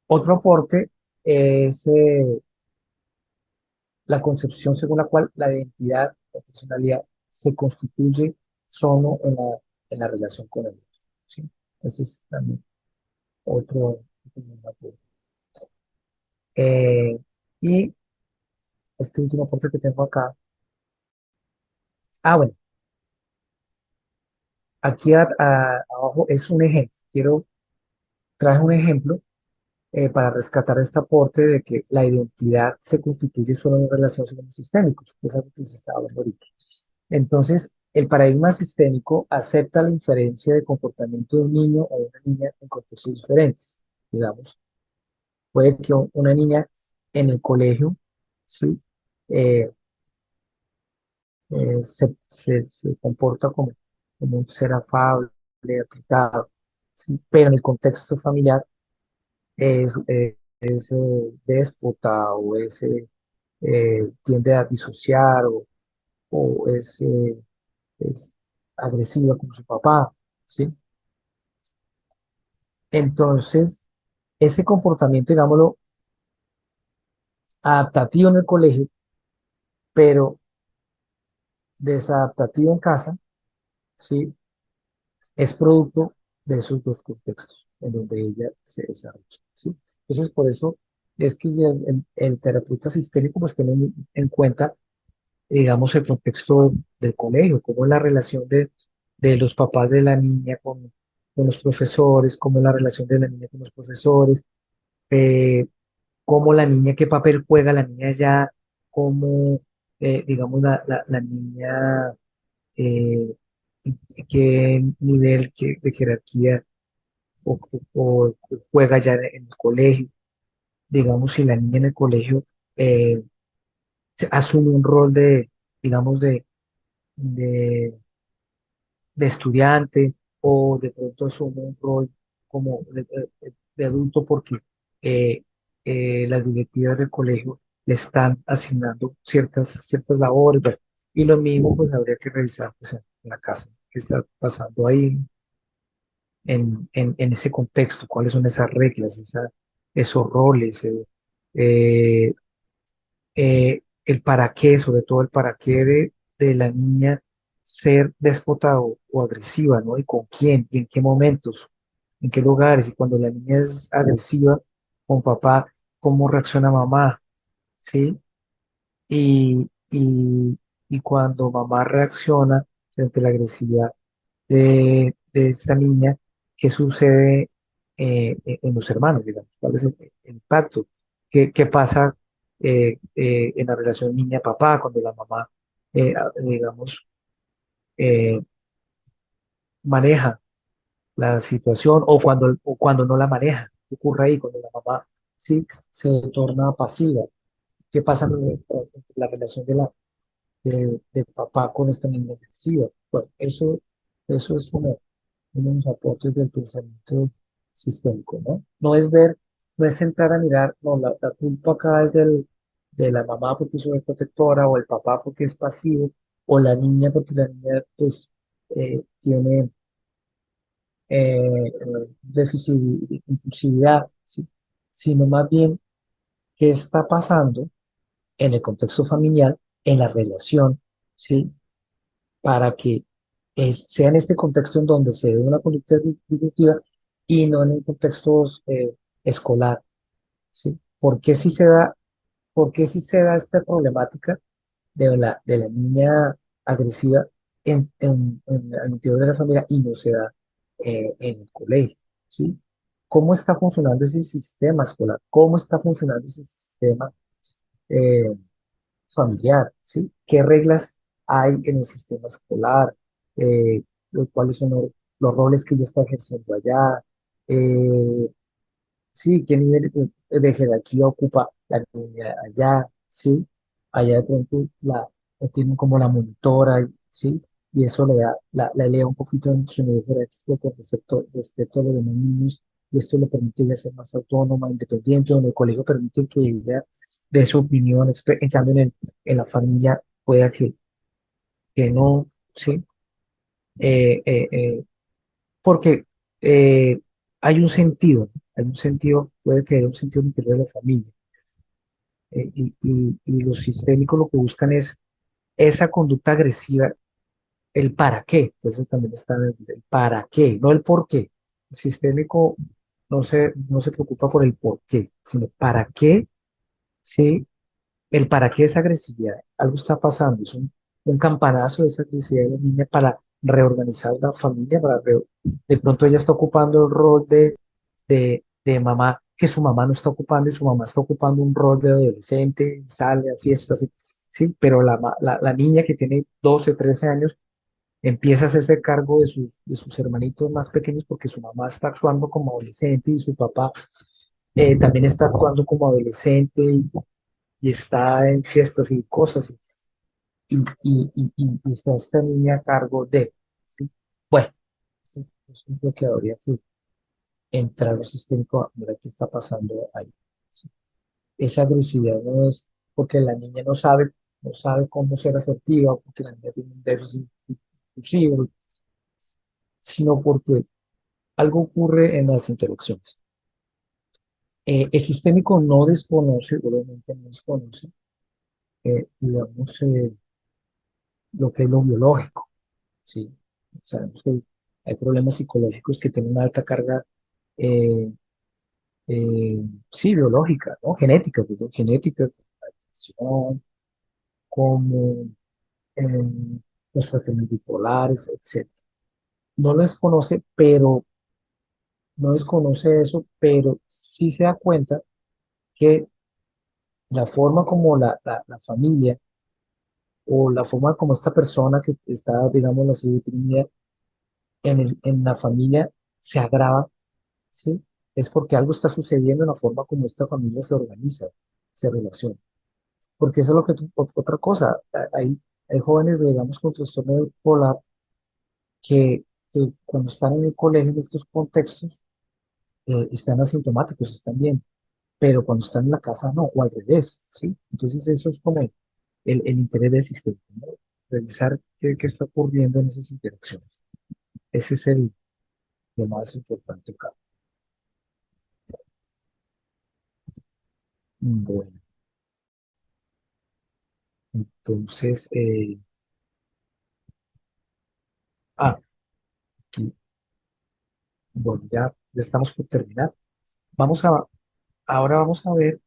Otro aporte es la concepción según la cual la identidad o personalidad se constituye solo en la relación con el otro, ¿sí? Ese es también otro aporte. Y este último aporte que tengo acá. Bueno, aquí abajo es un ejemplo. Traje un ejemplo para rescatar este aporte de que la identidad se constituye solo en relaciones sistémicas, que es algo que se estaba hablando ahorita. Entonces, el paradigma sistémico acepta la inferencia de comportamiento de un niño o una niña en contextos diferentes. Digamos, puede que una niña en el colegio, ¿sí? Eh, se comporta como un ser afable, aplicado, ¿sí? Pero en el contexto familiar es déspota o tiende a disociar o es agresiva con su papá, ¿sí? Entonces, ese comportamiento, digámoslo, adaptativo en el colegio, pero desadaptativa en casa, ¿sí? Es producto de esos dos contextos en donde ella se desarrolla, ¿sí? Entonces, por eso es que ya el terapeuta sistémico pues tiene en cuenta, digamos, el contexto del colegio, cómo es la relación de los papás de la niña con los profesores, cómo es la relación de la niña con los profesores, eh, cómo la niña, qué papel juega la niña ya, cómo, digamos, la niña, eh, qué nivel de jerarquía o juega ya en el colegio. Digamos, si la niña en el colegio eh, asume un rol de, digamos, de, de estudiante o de pronto asume un rol como de adulto porque eh, las directivas del colegio le están asignando ciertas labores. Bueno, y lo mismo pues habría que revisar pues, en la casa, qué está pasando ahí en ese contexto, cuáles son esas reglas, esos roles, eh, el para qué, sobre todo el para qué de la niña ser déspota o agresiva, ¿no? Y con quién, y en qué momentos, en qué lugares, y cuando la niña es agresiva con papá, cómo reacciona mamá, ¿sí? Y cuando mamá reacciona frente a la agresividad de esta niña, ¿qué sucede en los hermanos, digamos? ¿Cuál es el impacto? ¿Qué pasa en la relación niña-papá cuando la mamá, digamos, eh, maneja la situación o cuando no la maneja? ¿Qué ocurre ahí cuando la mamá sí se torna pasiva? ¿Qué pasa en la relación de papá con esta niña agresiva? Bueno, eso es como uno de los aportes del pensamiento sistémico, ¿no? No es entrar a mirar, no, la culpa acá es de la mamá porque es sobreprotectora, o el papá porque es pasivo, o la niña porque la niña, pues, tiene déficit de impulsividad, ¿sí? Sino más bien qué está pasando en el contexto familiar, en la relación, ¿sí? Para que sea en este contexto en donde se dé una conducta disruptiva y no en un contexto escolar, ¿sí? ¿Por qué sí se da esta problemática de la niña agresiva al interior de la familia y no se da en el colegio, ¿sí? ¿Cómo está funcionando ese sistema escolar? ¿Cómo está funcionando ese sistema eh, familiar? ¿Sí? ¿Qué reglas hay en el sistema escolar? ¿Cuáles son los roles que ella está ejerciendo allá? Eh, ¿Sí? ¿Qué nivel de jerarquía ocupa la niña allá? ¿Sí? Allá de pronto la tienen como la monitora, ¿sí? Y eso la eleva un poquito en su nivel jerárquico con respecto a los demás niños, y esto le permite ella ser más autónoma, independiente, donde el colegio permite que ella dé su opinión, en cambio en la familia pueda que no, ¿sí? Eh, eh, eh, porque eh, hay un sentido, puede que haya un sentido en el interior de la familia, y los sistémicos lo que buscan es esa conducta agresiva, el para qué, por eso también está el para qué, no el por qué. El sistémico no se preocupa por el por qué, sino para qué, sí, el para qué esa agresividad. Algo está pasando, es un campanazo de esa agresividad de la niña para reorganizar la familia, de pronto ella está ocupando el rol de mamá que su mamá no está ocupando, y su mamá está ocupando un rol de adolescente, sale a fiestas, sí, sí, pero la niña que tiene 12 13 años empieza a hacerse cargo de sus hermanitos más pequeños porque su mamá está actuando como adolescente y su papá también está actuando como adolescente y está en fiestas y cosas y está esta niña a cargo de, ¿sí? Bueno, sí, eso es lo que habría que entrar al sistémico a ver qué está pasando ahí, ¿sí? Esa agresividad no es porque la niña no sabe cómo ser asertiva, porque la niña tiene un déficit impulsivo, sino porque algo ocurre en las interacciones. El sistémico no desconoce, obviamente no desconoce, digamos, lo que es lo biológico, ¿sí? Sabemos que hay problemas psicológicos que tienen una alta carga, eh, sí, biológica, ¿no? Genética, perdón, genética, como como los trastornos bipolares, etc. No lo desconoce, pero no desconoce eso, pero sí se da cuenta que la forma como la familia o la forma como esta persona que está, digamos así, deprimida en la familia se agrava, ¿sí? Es porque algo está sucediendo en la forma como esta familia se organiza, se relaciona. Porque eso es lo que otra cosa, hay jóvenes, digamos, con trastorno bipolar que cuando están en el colegio en estos contextos están asintomáticos, están bien, pero cuando están en la casa no, o al revés, ¿sí? Entonces eso es como el interés del sistema, ¿no? Revisar qué está ocurriendo en esas interacciones. Ese es lo más importante acá. Bueno, entonces, aquí, bueno, ya estamos por terminar. Vamos a, ahora vamos a ver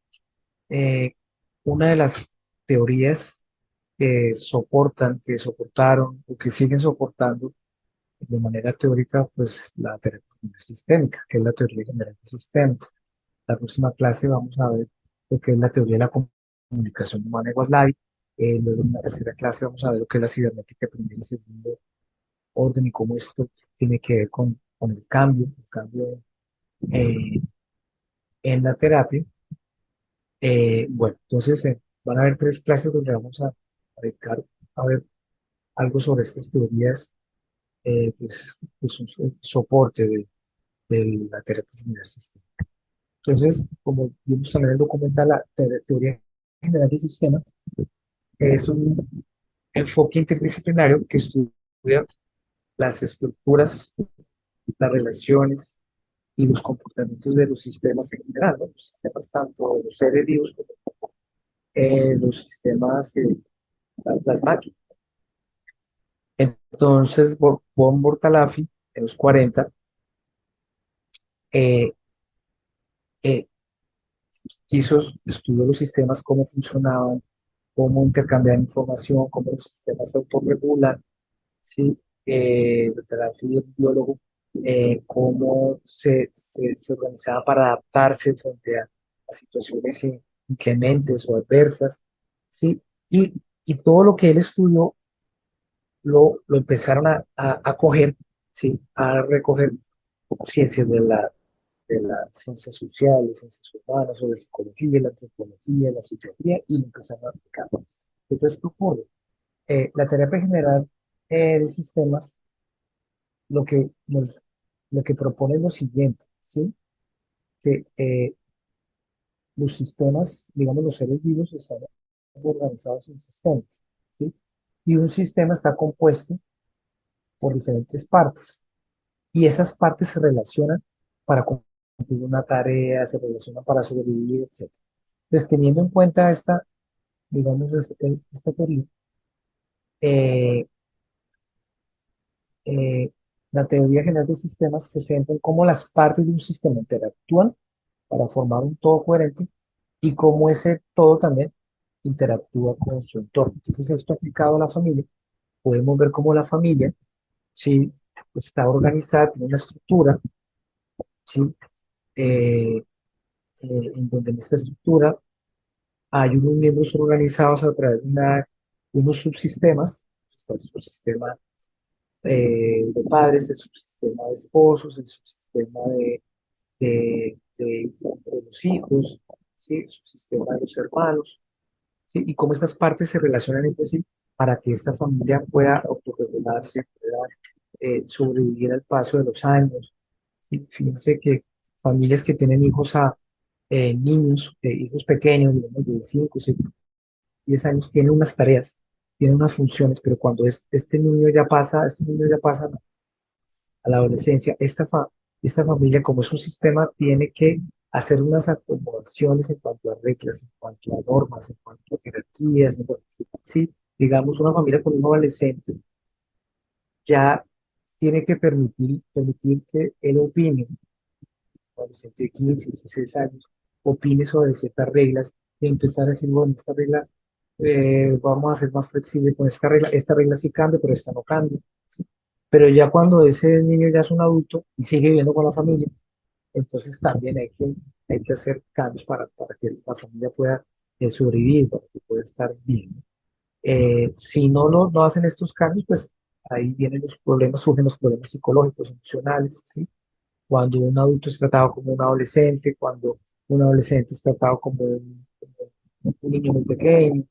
eh, una de las teorías que que soportaron o que siguen soportando de manera teórica, pues la terapia sistémica, que es la teoría general de sistemas. La próxima clase vamos a ver lo que es la teoría de la comunicación humana de Waslav. Luego en la tercera clase vamos a ver lo que es la cibernética de primer y segundo orden y cómo esto tiene que ver con el cambio eh, en la terapia. Bueno, entonces van a haber tres clases donde vamos a dedicar a ver algo sobre estas teorías, que son soporte de la terapia general sistémica. Entonces, como vimos también en el documental, la teoría general de sistemas es un enfoque interdisciplinario que estudia las estructuras, las relaciones y los comportamientos de los sistemas en general, ¿no? Los sistemas tanto de los seres vivos como los sistemas, las máquinas. Entonces, von Bortalafi, en los 40, eh, eh, estudió los sistemas, cómo funcionaban, cómo intercambiar información, cómo los sistemas se autorregulan, ¿sí? Bortalafi, el biólogo, cómo se organizaba para adaptarse frente a situaciones inclementes o adversas, ¿sí? Y, y todo lo que él estudió lo empezaron a coger, ¿sí? A recoger ciencias de las ciencias sociales, ciencias humanas, o de psicología, la antropología, la psiquiatría, y lo empezaron a aplicar. Entonces, ¿qué ocurre? La terapia general de sistemas lo que, lo que propone es lo siguiente, ¿sí? Que los sistemas, digamos, los seres vivos están organizados en sistemas, ¿sí? Y un sistema está compuesto por diferentes partes, y esas partes se relacionan para cumplir una tarea, se relacionan para sobrevivir, etc. Entonces, teniendo en cuenta esta, digamos, esta teoría, eh, eh, la teoría general de sistemas se centra en cómo las partes de un sistema interactúan para formar un todo coherente y cómo ese todo también interactúa con su entorno. Entonces, esto aplicado a la familia, podemos ver cómo la familia, ¿sí? Está organizada, tiene una estructura, ¿sí? Eh, en donde en esta estructura hay unos miembros organizados a través de unos subsistemas. Está el subsistema de padres, el subsistema de esposos, el subsistema de los hijos, ¿sí? El subsistema de los hermanos, ¿sí? Y cómo estas partes se relacionan entre sí para que esta familia pueda autorregularse, pueda sobrevivir al paso de los años. ¿Sí? Fíjense que familias que tienen hijos niños, hijos pequeños, digamos de 5, 6, 10 años, tienen unas tareas, tienen unas funciones, pero cuando este niño ya pasa a la adolescencia, esta familia, como es un sistema, tiene que hacer unas acomodaciones en cuanto a reglas, en cuanto a normas, en cuanto a jerarquías, ¿sí? digamos, una familia con un adolescente ya tiene que permitir que él opine, un adolescente de 15, 16 años, opine sobre ciertas reglas y empezar a decir, bueno, esta regla vamos a ser más flexible con esta regla sí cambia, pero esta no cambia. ¿Sí? Pero ya cuando ese niño ya es un adulto y sigue viviendo con la familia, entonces también hay que hacer cambios para que la familia pueda sobrevivir, para que pueda estar bien. Si no hacen estos cambios, pues ahí vienen los problemas, surgen los problemas psicológicos, emocionales, ¿sí? Cuando un adulto es tratado como un adolescente, cuando un adolescente es tratado como un niño muy pequeño,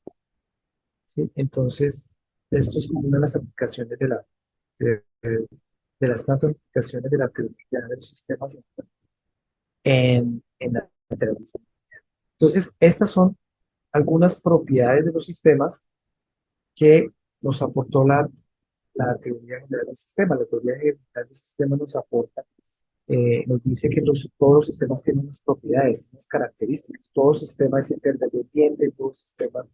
¿sí? Entonces, esto es como una de las aplicaciones de las tantas aplicaciones de la teoría de los sistemas en la terapia. Entonces, estas son algunas propiedades de los sistemas que nos aportó la teoría general del sistema. La teoría general del sistema nos aporta, nos dice que todos los sistemas tienen unas propiedades, unas características. Todo sistema es interdependiente, todo sistema,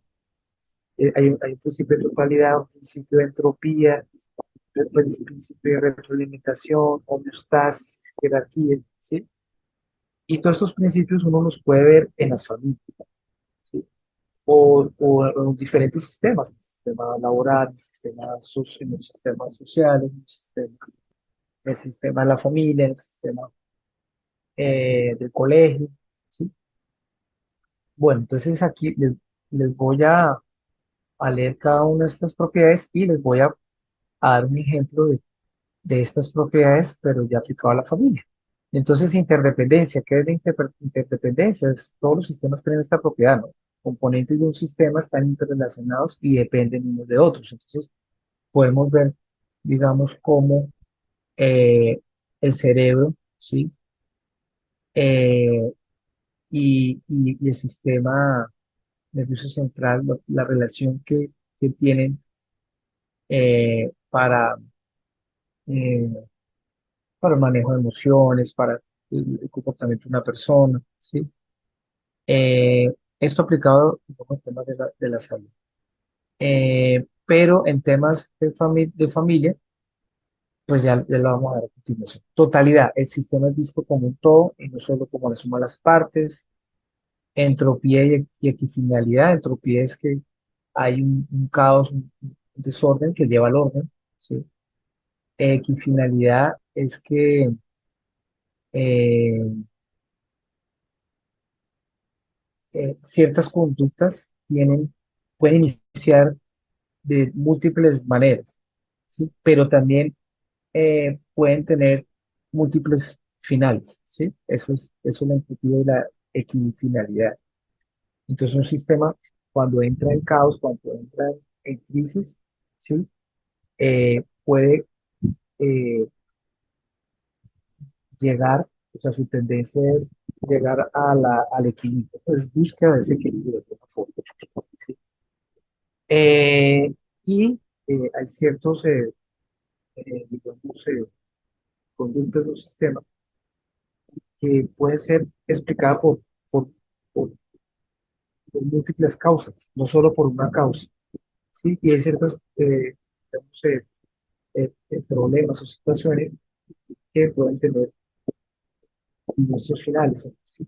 hay un principio de totalidad, un principio de entropía, un principio de retroalimentación, homeostasis, jerarquía, ¿sí? Y todos estos principios uno los puede ver en las familias, ¿sí? O en diferentes sistemas, el sistema laboral, en los sistemas sociales, el sistema de la familia, el sistema del colegio, ¿sí? Bueno, entonces aquí les voy a leer cada una de estas propiedades y les voy a dar un ejemplo de estas propiedades, pero ya aplicado a la familia. Entonces, interdependencia, ¿qué es la interdependencia? Todos los sistemas tienen esta propiedad, ¿no? Componentes de un sistema están interrelacionados y dependen unos de otros. Entonces, podemos ver, digamos, cómo el cerebro, ¿sí? Eh, y el sistema nervioso central, la relación que tienen para, eh, para el manejo de emociones, para el comportamiento de una persona, ¿sí? Esto aplicado en temas de la salud. Pero en temas de familia, pues ya lo vamos a ver a continuación. Totalidad, el sistema es visto como un todo y no solo como la suma de las partes. Entropía y equifinalidad. Entropía es que hay un caos, un desorden que lleva al orden, ¿sí? Equifinalidad es que eh, ciertas conductas pueden iniciar de múltiples maneras, ¿sí? Pero también pueden tener múltiples finales, ¿sí? Eso es la entropía de la equifinalidad. Entonces, un sistema, cuando entra en caos, cuando entra en crisis, ¿sí? Puede eh, llegar, o sea, su tendencia es llegar al equilibrio, pues búsqueda de ese equilibrio de alguna forma, ¿sí? Eh, y hay ciertos, digamos, conductas de un sistema que pueden ser explicadas por, por, por múltiples causas, no solo por una causa, ¿sí? Y hay ciertos, digamos, problemas o situaciones que pueden tener inicios finales, ¿sí?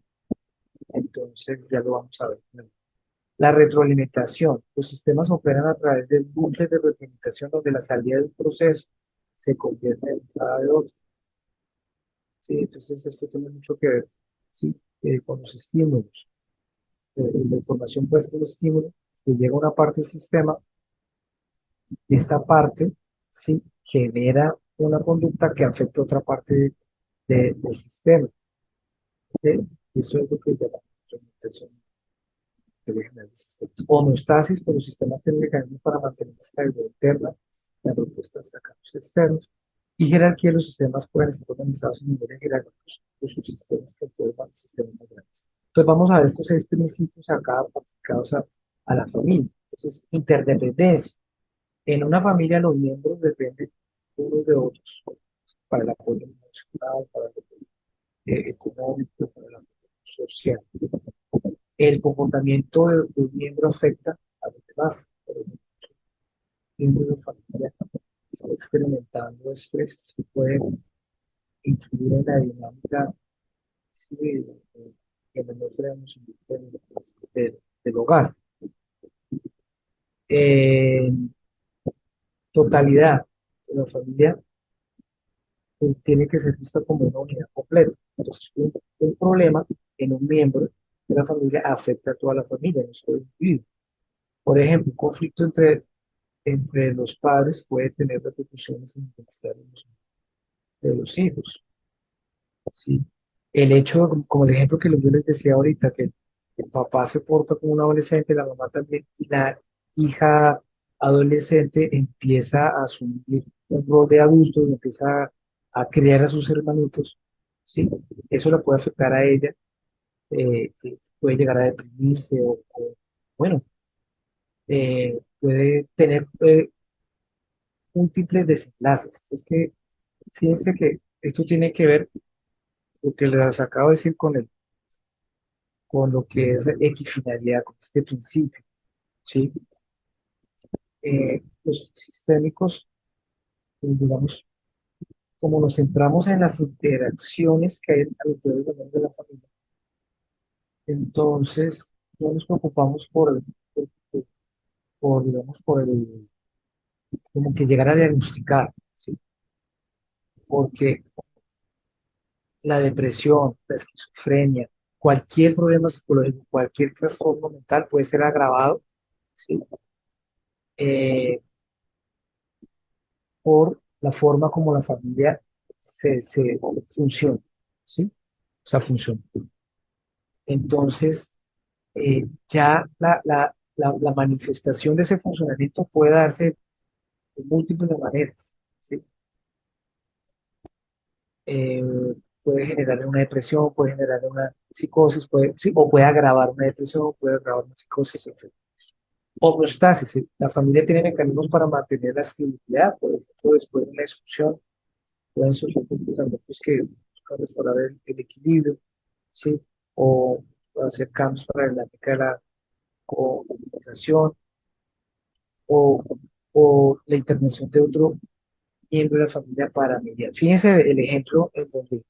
Entonces ya lo vamos a ver. La retroalimentación. Los sistemas operan a través del bucle de retroalimentación donde la salida del proceso se convierte en entrada de otro. ¿Sí? Entonces esto tiene mucho que ver, ¿sí? Con los estímulos. La información puede ser un estímulo que llega a una parte del sistema y esta parte, ¿sí? Genera una conducta que afecta a otra parte del sistema. ¿Sí? Eso es lo que llamamos retroalimentación general de sistemas. Homeostasis, pues los sistemas tienen mecanismos para mantener la estabilidad interna, la respuesta a cambios externos. Y jerarquía, los sistemas pueden estar organizados en niveles jerárquicos de sus sistemas que forman sistemas más grandes. Entonces vamos a ver estos 6 principios acá aplicados a la familia. Entonces, interdependencia. En una familia los miembros dependen unos de otros para el apoyo emocional, para el apoyo económico, para el apoyo social. El comportamiento de un miembro afecta a los demás. miembro de la familia está experimentando estrés, que puede influir en la dinámica, sí, que nosotros del hogar. En totalidad, la familia pues, tiene que ser vista como una unidad completa. Entonces, un problema en un miembro de la familia afecta a toda la familia, no solo al individuo. Por ejemplo, un conflicto entre los padres puede tener repercusiones en el bienestar emocional de los hijos. ¿Sí? El hecho, como el ejemplo que yo les decía ahorita, que el papá se porta como un adolescente, la mamá también, y la hija adolescente empieza a asumir un rol de adulto y empieza a criar a sus hermanitos, ¿sí? Eso la puede afectar a ella, puede llegar a deprimirse bueno, puede tener múltiples desenlaces. Es que fíjense que esto tiene que ver, lo que les acabo de decir con lo que es equifinalidad, con este principio, ¿sí? Los sistémicos, digamos, como nos centramos en las interacciones que hay alrededor de la familia, entonces no nos preocupamos digamos, como que llegar a diagnosticar, ¿sí? Porque la depresión, la esquizofrenia, cualquier problema psicológico, cualquier trastorno mental puede ser agravado, ¿sí? Eh, por la forma como la familia se funciona, ¿sí? O sea, funciona. Entonces, ya la manifestación de ese funcionamiento puede darse de múltiples maneras, ¿sí? Eh, puede generar una depresión, puede generar una psicosis, sí, o puede agravar una depresión, puede agravar una psicosis, etc. Homeostasis, ¿sí? La familia tiene mecanismos para mantener la estabilidad, por ejemplo, después de una discusión, pueden surgir comportamientos que buscan restaurar el equilibrio, ¿sí? O hacer cambios para la dinámica de la comunicación, o, o la intervención de otro miembro de la familia para mediar. Fíjense el ejemplo en donde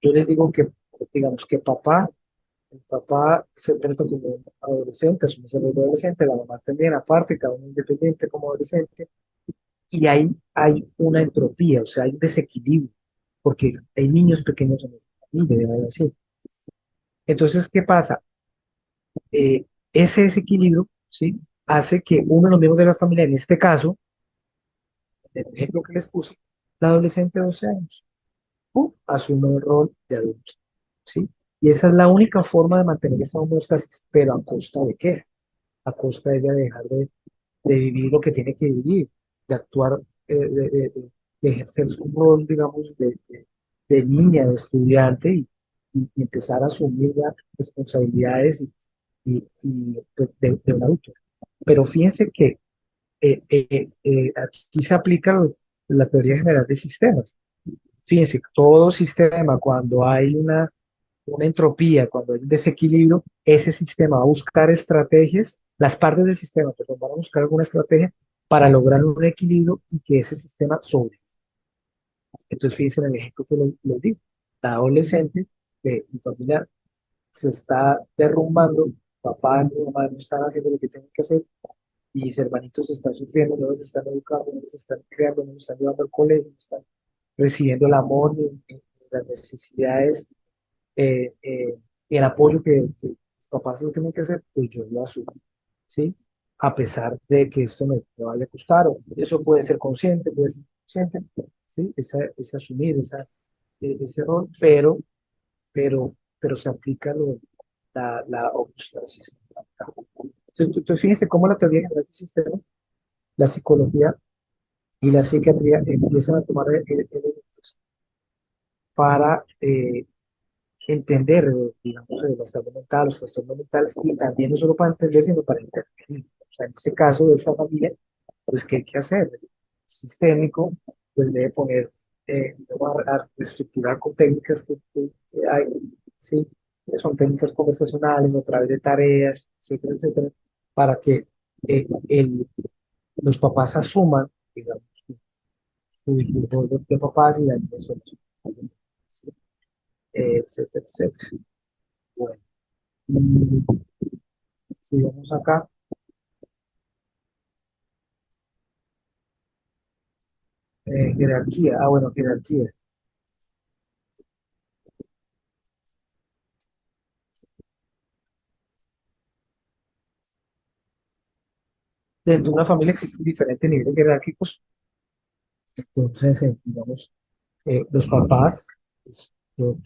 yo les digo que, digamos, que el papá se trata como un adolescente, asume ser adolescente, la mamá también, aparte, cada uno independiente como adolescente, y ahí hay una entropía, o sea, hay un desequilibrio, porque hay niños pequeños en esta familia, debe decir. Entonces, ¿qué pasa? Ese desequilibrio, ¿sí? Hace que uno de los miembros de la familia, en este caso, el ejemplo que les puse, la adolescente de 12 años, asume el rol de adulto, ¿sí? Y esa es la única forma de mantener esa homeostasis, pero ¿a costa de qué? A costa de ella dejar de vivir lo que tiene que vivir, de actuar, de ejercer su rol, digamos, de niña, de estudiante y empezar a asumir las responsabilidades pues, de un adulto. Pero fíjense que aquí se aplica la teoría general de sistemas. Fíjense, todo sistema, cuando hay una entropía, cuando hay un desequilibrio, ese sistema va a buscar estrategias, las partes del sistema, perdón, van a buscar alguna estrategia para lograr un equilibrio y que ese sistema sobreviva. Entonces, fíjense en el ejemplo que les digo. La adolescente de mi familia se está derrumbando, papá y mamá no están haciendo lo que tienen que hacer, mis hermanitos están sufriendo, no los están educando, no los están creando, no los están llevando al colegio, no están recibiendo el amor y las necesidades y el apoyo que los papás lo tienen que hacer, pues yo lo asumo, ¿sí? A pesar de que esto me vaya a costar, o eso puede ser consciente, puede ser inconsciente, ¿sí? Ese asumir ese rol, pero se aplica la homeostasis. Entonces, fíjense cómo la teoría general del sistema, la psicología y la psiquiatría empiezan a tomar elementos para entender, digamos, la salud mental, los trastornos mentales, y también no solo para entender, sino para intervenir. O sea, en este caso de esta familia, pues, ¿qué hay que hacer? El sistémico, pues, debe poner, a reestructurar con técnicas que hay, ¿sí? Que son técnicas conversacionales, a través de tareas, etcétera, etcétera, para que el los papás asuman, digamos, su rol de papás y la niña son sus padres, ¿sí? Etcétera, etcétera. Bueno, y sigamos acá. Jerarquía. Ah, bueno, jerarquía. Dentro de una familia existen diferentes niveles jerárquicos. Entonces, digamos, los papás pues, son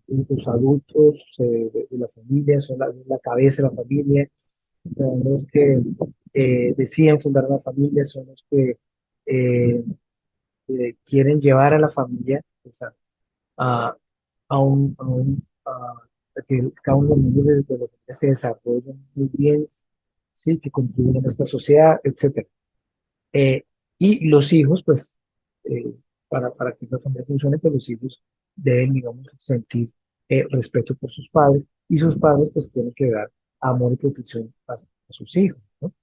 los adultos de la familia, son la cabeza de la familia, son los que deciden fundar una familia, son los que eh, quieren llevar a la familia, o sea, a que cada uno de los miembros de la familia se desarrollen muy bien, sí, que contribuyan a esta sociedad, etcétera. Eh, y los hijos, pues, eh, para que la familia funcione, pues los hijos deben, digamos, sentir respeto por sus padres y sus padres, pues, tienen que dar amor y protección a sus hijos, ¿no?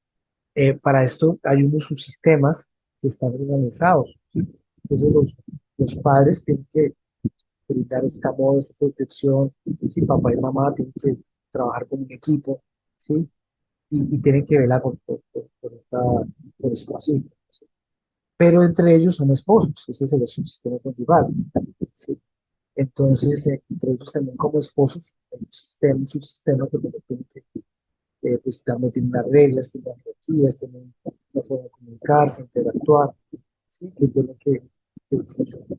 Para esto hay unos subsistemas que están organizados, ¿sí? Entonces, los padres tienen que brindar este amor, esta protección, ¿sí? Papá y mamá tienen que trabajar como un equipo, ¿sí? Y tienen que velar por estos hijos, ¿sí? Pero entre ellos son esposos, ese es el subsistema conyugal, ¿sí? Entonces, entre ellos también como esposos, hay un subsistema que también tiene que, pues también tiene unas reglas, tiene unas jerarquías, tiene una forma de comunicarse, interactuar, ¿sí? Que tiene que funcionar.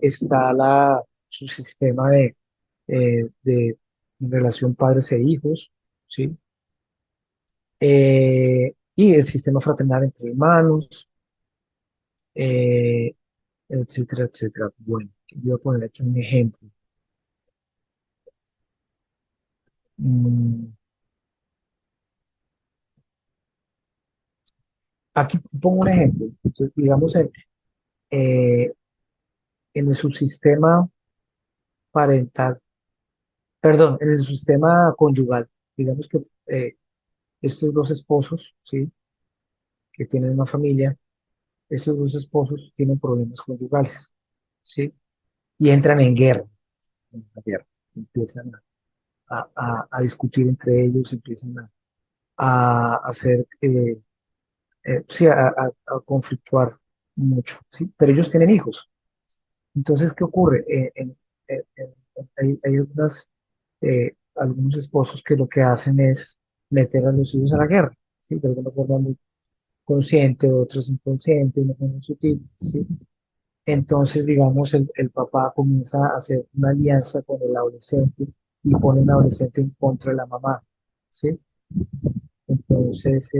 Está la subsistema de relación padres e hijos, ¿sí? Y el sistema fraternal entre hermanos, eh, etcétera, etcétera. Bueno, voy a poner aquí un ejemplo. Mm, Aquí pongo un ejemplo. Entonces, digamos, eh, en el subsistema parental, perdón, en el sistema conyugal, digamos que estos dos esposos, ¿sí? Que tienen una familia, estos dos esposos tienen problemas conyugales, ¿sí? Y entran en la guerra, empiezan a discutir entre ellos, empiezan a hacer, sí, a conflictuar mucho, ¿sí? Pero ellos tienen hijos. Entonces, ¿qué ocurre? Hay algunos esposos que lo que hacen es meter a los hijos a la guerra, ¿sí? De alguna forma muy consciente, otros inconsciente, una forma sutil, ¿sí? Entonces, digamos, el papá comienza a hacer una alianza con el adolescente y pone al adolescente en contra de la mamá, ¿sí? Entonces,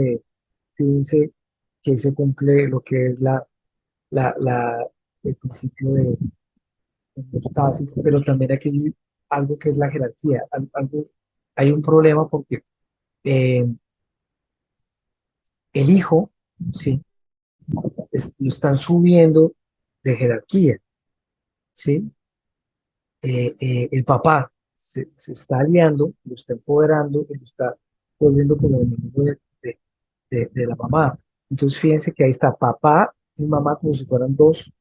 fíjense que se cumple lo que es la, la- el principio de homeostasis, pero también aquí hay algo que es la jerarquía. Hay un problema porque eh, el hijo, ¿sí? Lo están subiendo de jerarquía, ¿sí? El papá se está aliando, lo está empoderando y lo está volviendo como el enemigo de la mamá. Entonces fíjense que ahí está papá y mamá como si fueran dos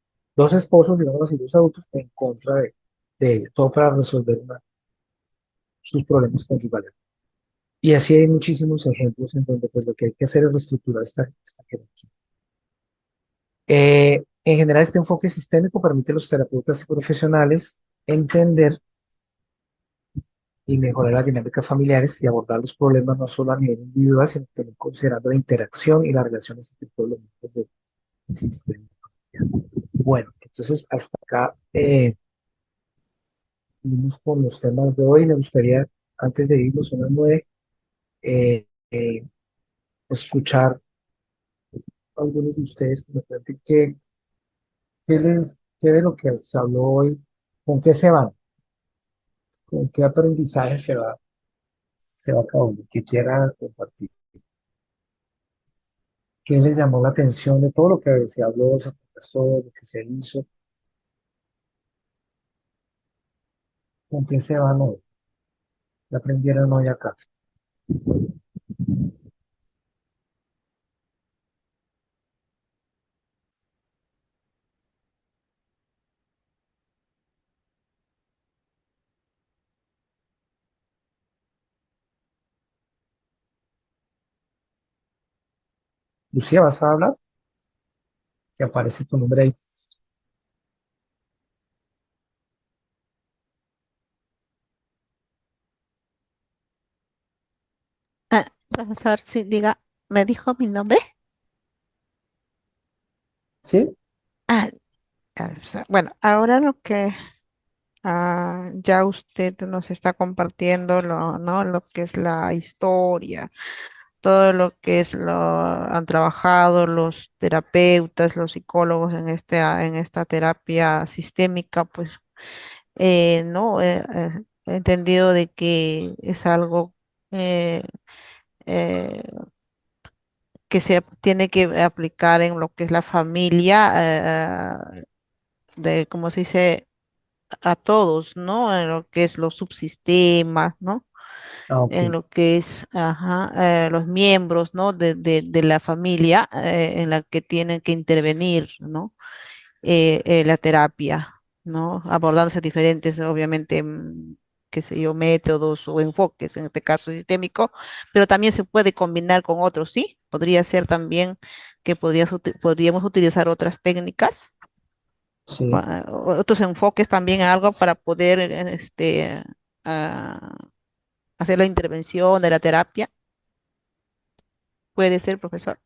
esposos, digamos así, dos adultos en contra de ella, todo para resolver sus problemas conyugales. Y así hay muchísimos ejemplos en donde pues lo que hay que hacer es reestructurar esta jerarquía. En general, este enfoque sistémico permite a los terapeutas y profesionales entender y mejorar las dinámicas familiares y abordar los problemas no solo a nivel individual, sino también considerando la interacción y las relaciones entre todos los miembros del sistema familiar. Bueno, entonces hasta acá vimos con los temas de hoy. Me gustaría, antes de irnos, son las 9, eh, eh, escuchar a algunos de ustedes que me cuenten qué de lo que se habló hoy, con qué se van, con qué aprendizaje se va cada uno, que quiera compartir. ¿Qué les llamó la atención de todo lo que se habló, se conversó, lo que se hizo? ¿Con qué se van hoy? ¿Qué aprendieron hoy acá? Lucía, ¿vas a hablar? Que aparece tu nombre ahí. Profesor, sí, diga, ¿me dijo mi nombre? ¿Sí? Ah, o sea, bueno, ahora lo que ya usted nos está compartiendo, ¿no? Lo que es la historia, todo lo que es lo han trabajado los terapeutas, los psicólogos en en esta terapia sistémica, pues no he entendido de que es algo eh, eh, que se tiene que aplicar en lo que es la familia, de, como se dice, a todos, ¿no? En lo que es los subsistemas, ¿no? Ah, ok. En lo que es los miembros, ¿no? De la familia en la que tienen que intervenir, ¿no? La terapia, ¿no? Abordándose diferentes, obviamente, qué sé yo, métodos o enfoques, en este caso sistémico, pero también se puede combinar con otros, ¿sí? Podría ser también que podríamos utilizar otras técnicas, Sí. otros enfoques también, algo para poder, ah, hacer la intervención de la terapia. Puede ser, profesor.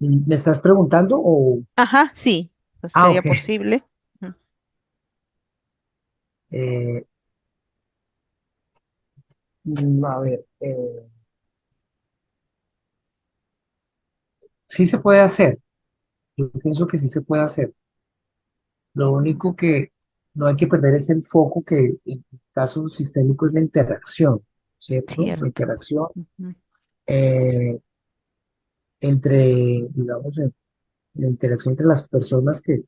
¿Me estás preguntando o...? Ajá, sí, pues Ah, sería ok. posible. Eh, a ver, sí se puede hacer. Yo pienso que sí se puede hacer. Lo único que no hay que perder es el foco que en el caso sistémico es la interacción, ¿cierto? La Cierto. interacción Ujú. eh, entre, digamos, la interacción entre las personas que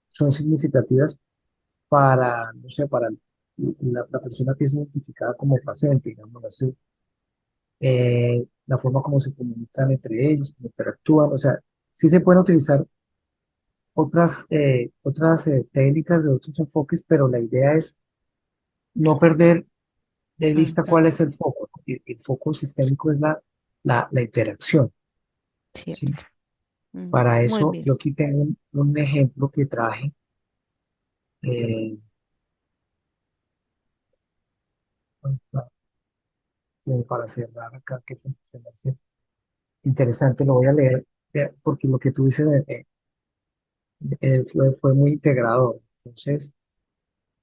son significativas para, no sé, para la persona que es identificada como paciente, digamos así, la forma como se comunican entre ellos, cómo interactúan, o sea, sí se pueden utilizar otras técnicas de otros enfoques, pero la idea es no perder de vista Ujú. cuál es el foco. El foco sistémico es la interacción, ¿sí? Cierto. Para Muy eso, bien. yo aquí tengo un ejemplo que traje, eh, para cerrar acá, que se me hace interesante, lo voy a leer, porque lo que tú dices fue muy integrador. Entonces,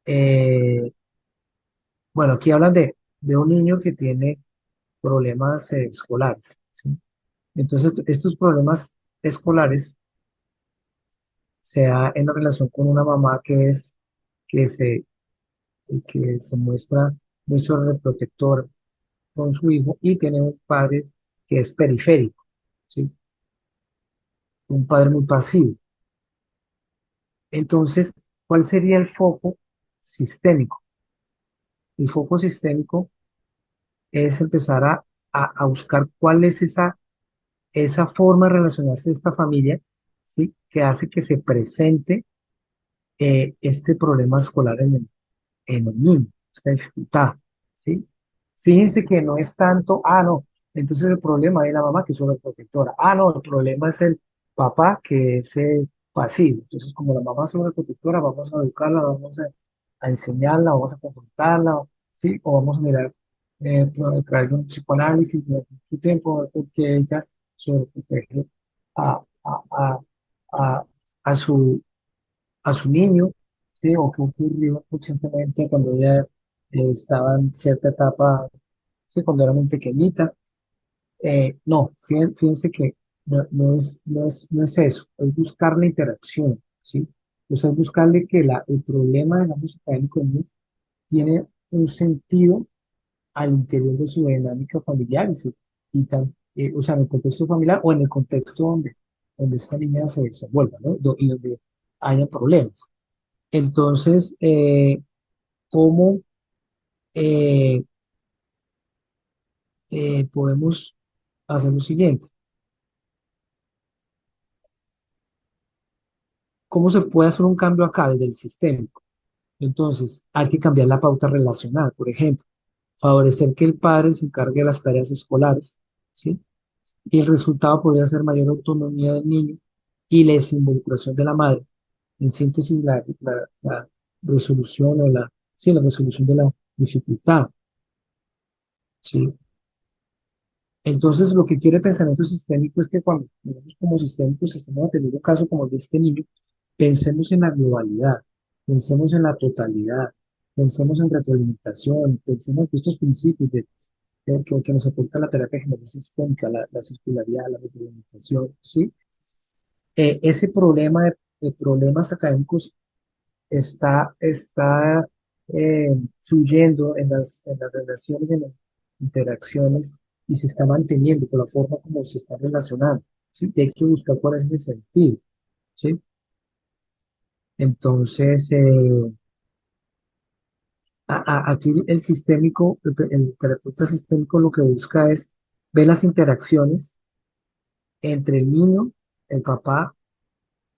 eh, bueno, aquí hablan de un niño que tiene problemas escolares, ¿sí? Entonces, estos problemas escolares se da en relación con una mamá que se, que se muestra muy sobreprotectora con su hijo y tiene un padre que es periférico, ¿sí? Un padre muy pasivo. Entonces, ¿cuál sería el foco sistémico? El foco sistémico es empezar a buscar cuál es esa forma de relacionarse de esta familia, ¿sí? Que hace que se presente este problema escolar en el niño, esta dificultad, ¿sí? Fíjense que no es tanto, no, entonces el problema es la mamá que es sobreprotectora. No, el problema es el papá que es pasivo. Entonces, como la mamá es sobreprotectora, vamos a educarla, vamos a enseñarla, vamos a confrontarla, ¿sí? O vamos a mirar, traer un psicoanálisis de su tiempo, porque ella sobreprotege a, a, a, a, a su a su niño, ¿sí? O qué ocurrió recientemente cuando ella estaba en cierta etapa, ¿sí? Cuando era muy pequeñita. No, fíjense que no es eso, es buscar la interacción, ¿sí? O sea, es buscarle que el problema de la música académico tiene un sentido al interior de su dinámica familiar o sea, en el contexto familiar o en el contexto donde esta niña se desenvuelva, ¿no? Y donde haya problemas. Entonces, ¿cómo eh, podemos hacer lo siguiente? ¿Cómo se puede hacer un cambio acá desde el sistémico? Entonces, hay que cambiar la pauta relacional. Por ejemplo, favorecer que el padre se encargue de las tareas escolares, ¿sí? Y el resultado podría ser mayor autonomía del niño y la desinvolucración de la madre. En síntesis, la resolución o sí, la resolución de la dificultad, ¿sí? Entonces, lo que quiere el pensamiento sistémico es que cuando nosotros como sistémicos estamos atendiendo un caso como el de este niño, pensemos en la globalidad, pensemos en la totalidad, pensemos en retroalimentación, pensemos en estos principios que nos afecta la terapia general sistémica, la circularidad, la retroalimentación, ¿sí? Ese problema de problemas académicos está fluyendo en las relaciones, en las interacciones y se está manteniendo por la forma como se está relacionando, ¿sí? Y hay que buscar cuál es ese sentido, ¿sí? Entonces, aquí el sistémico, el terapeuta sistémico lo que busca es ver las interacciones entre el niño, el papá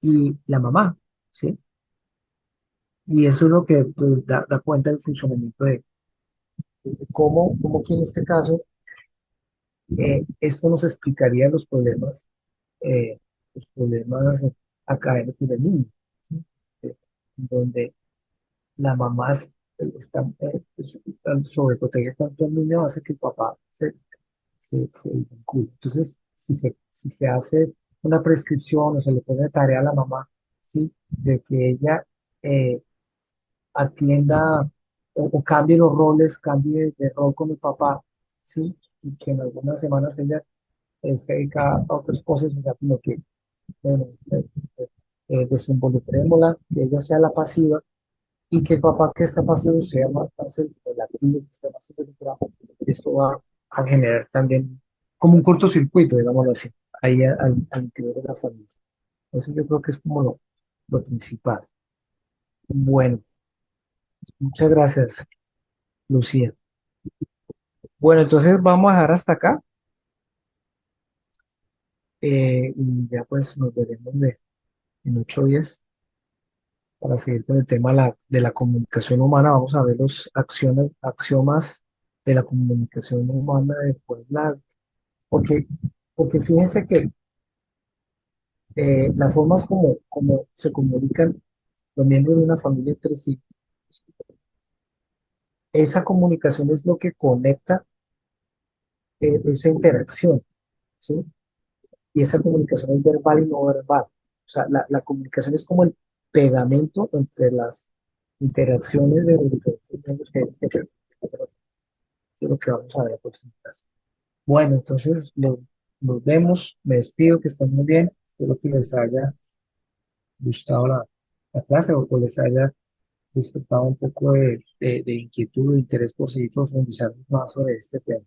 y la mamá, ¿sí? Y eso es lo que pues, da cuenta del funcionamiento de cómo que en este caso esto nos explicaría los problemas académicos del niño, ¿sí? Donde la mamá está sobreprotege tanto al niño, hace que el papá se vincule. Entonces, si se hace una prescripción o se le pone tarea a la mamá, ¿sí? De que ella eh, atienda o cambie los roles, cambie de rol con el papá, ¿sí? Y que en algunas semanas ella esté dedicada a otras cosas, o sea, como que bueno, desinvolucrémosla, que ella sea la pasiva y que el papá que está pasivo sea más el activo, que esté más involucrado. Esto va a generar también como un cortocircuito, digámoslo así, ahí al interior de la familia. Eso yo creo que es como lo principal. Bueno, muchas gracias, Lucía. Bueno, entonces vamos a dejar hasta acá y ya pues nos veremos en 8 días para seguir con el tema de la comunicación humana. Vamos a ver los axiomas de la comunicación humana después, porque, porque fíjense que las formas como se comunican los miembros de una familia entre sí, esa comunicación es lo que conecta esa interacción, ¿sí? Y esa comunicación es verbal y no verbal. O sea, la comunicación es como el pegamento entre las interacciones de los diferentes miembros que hay es lo que vamos a ver a próxima clase. Bueno, entonces nos vemos, me despido, que estén muy bien, espero que les haya gustado la clase o les haya despertado un poco de inquietud, de interés por seguir profundizando más sobre este tema.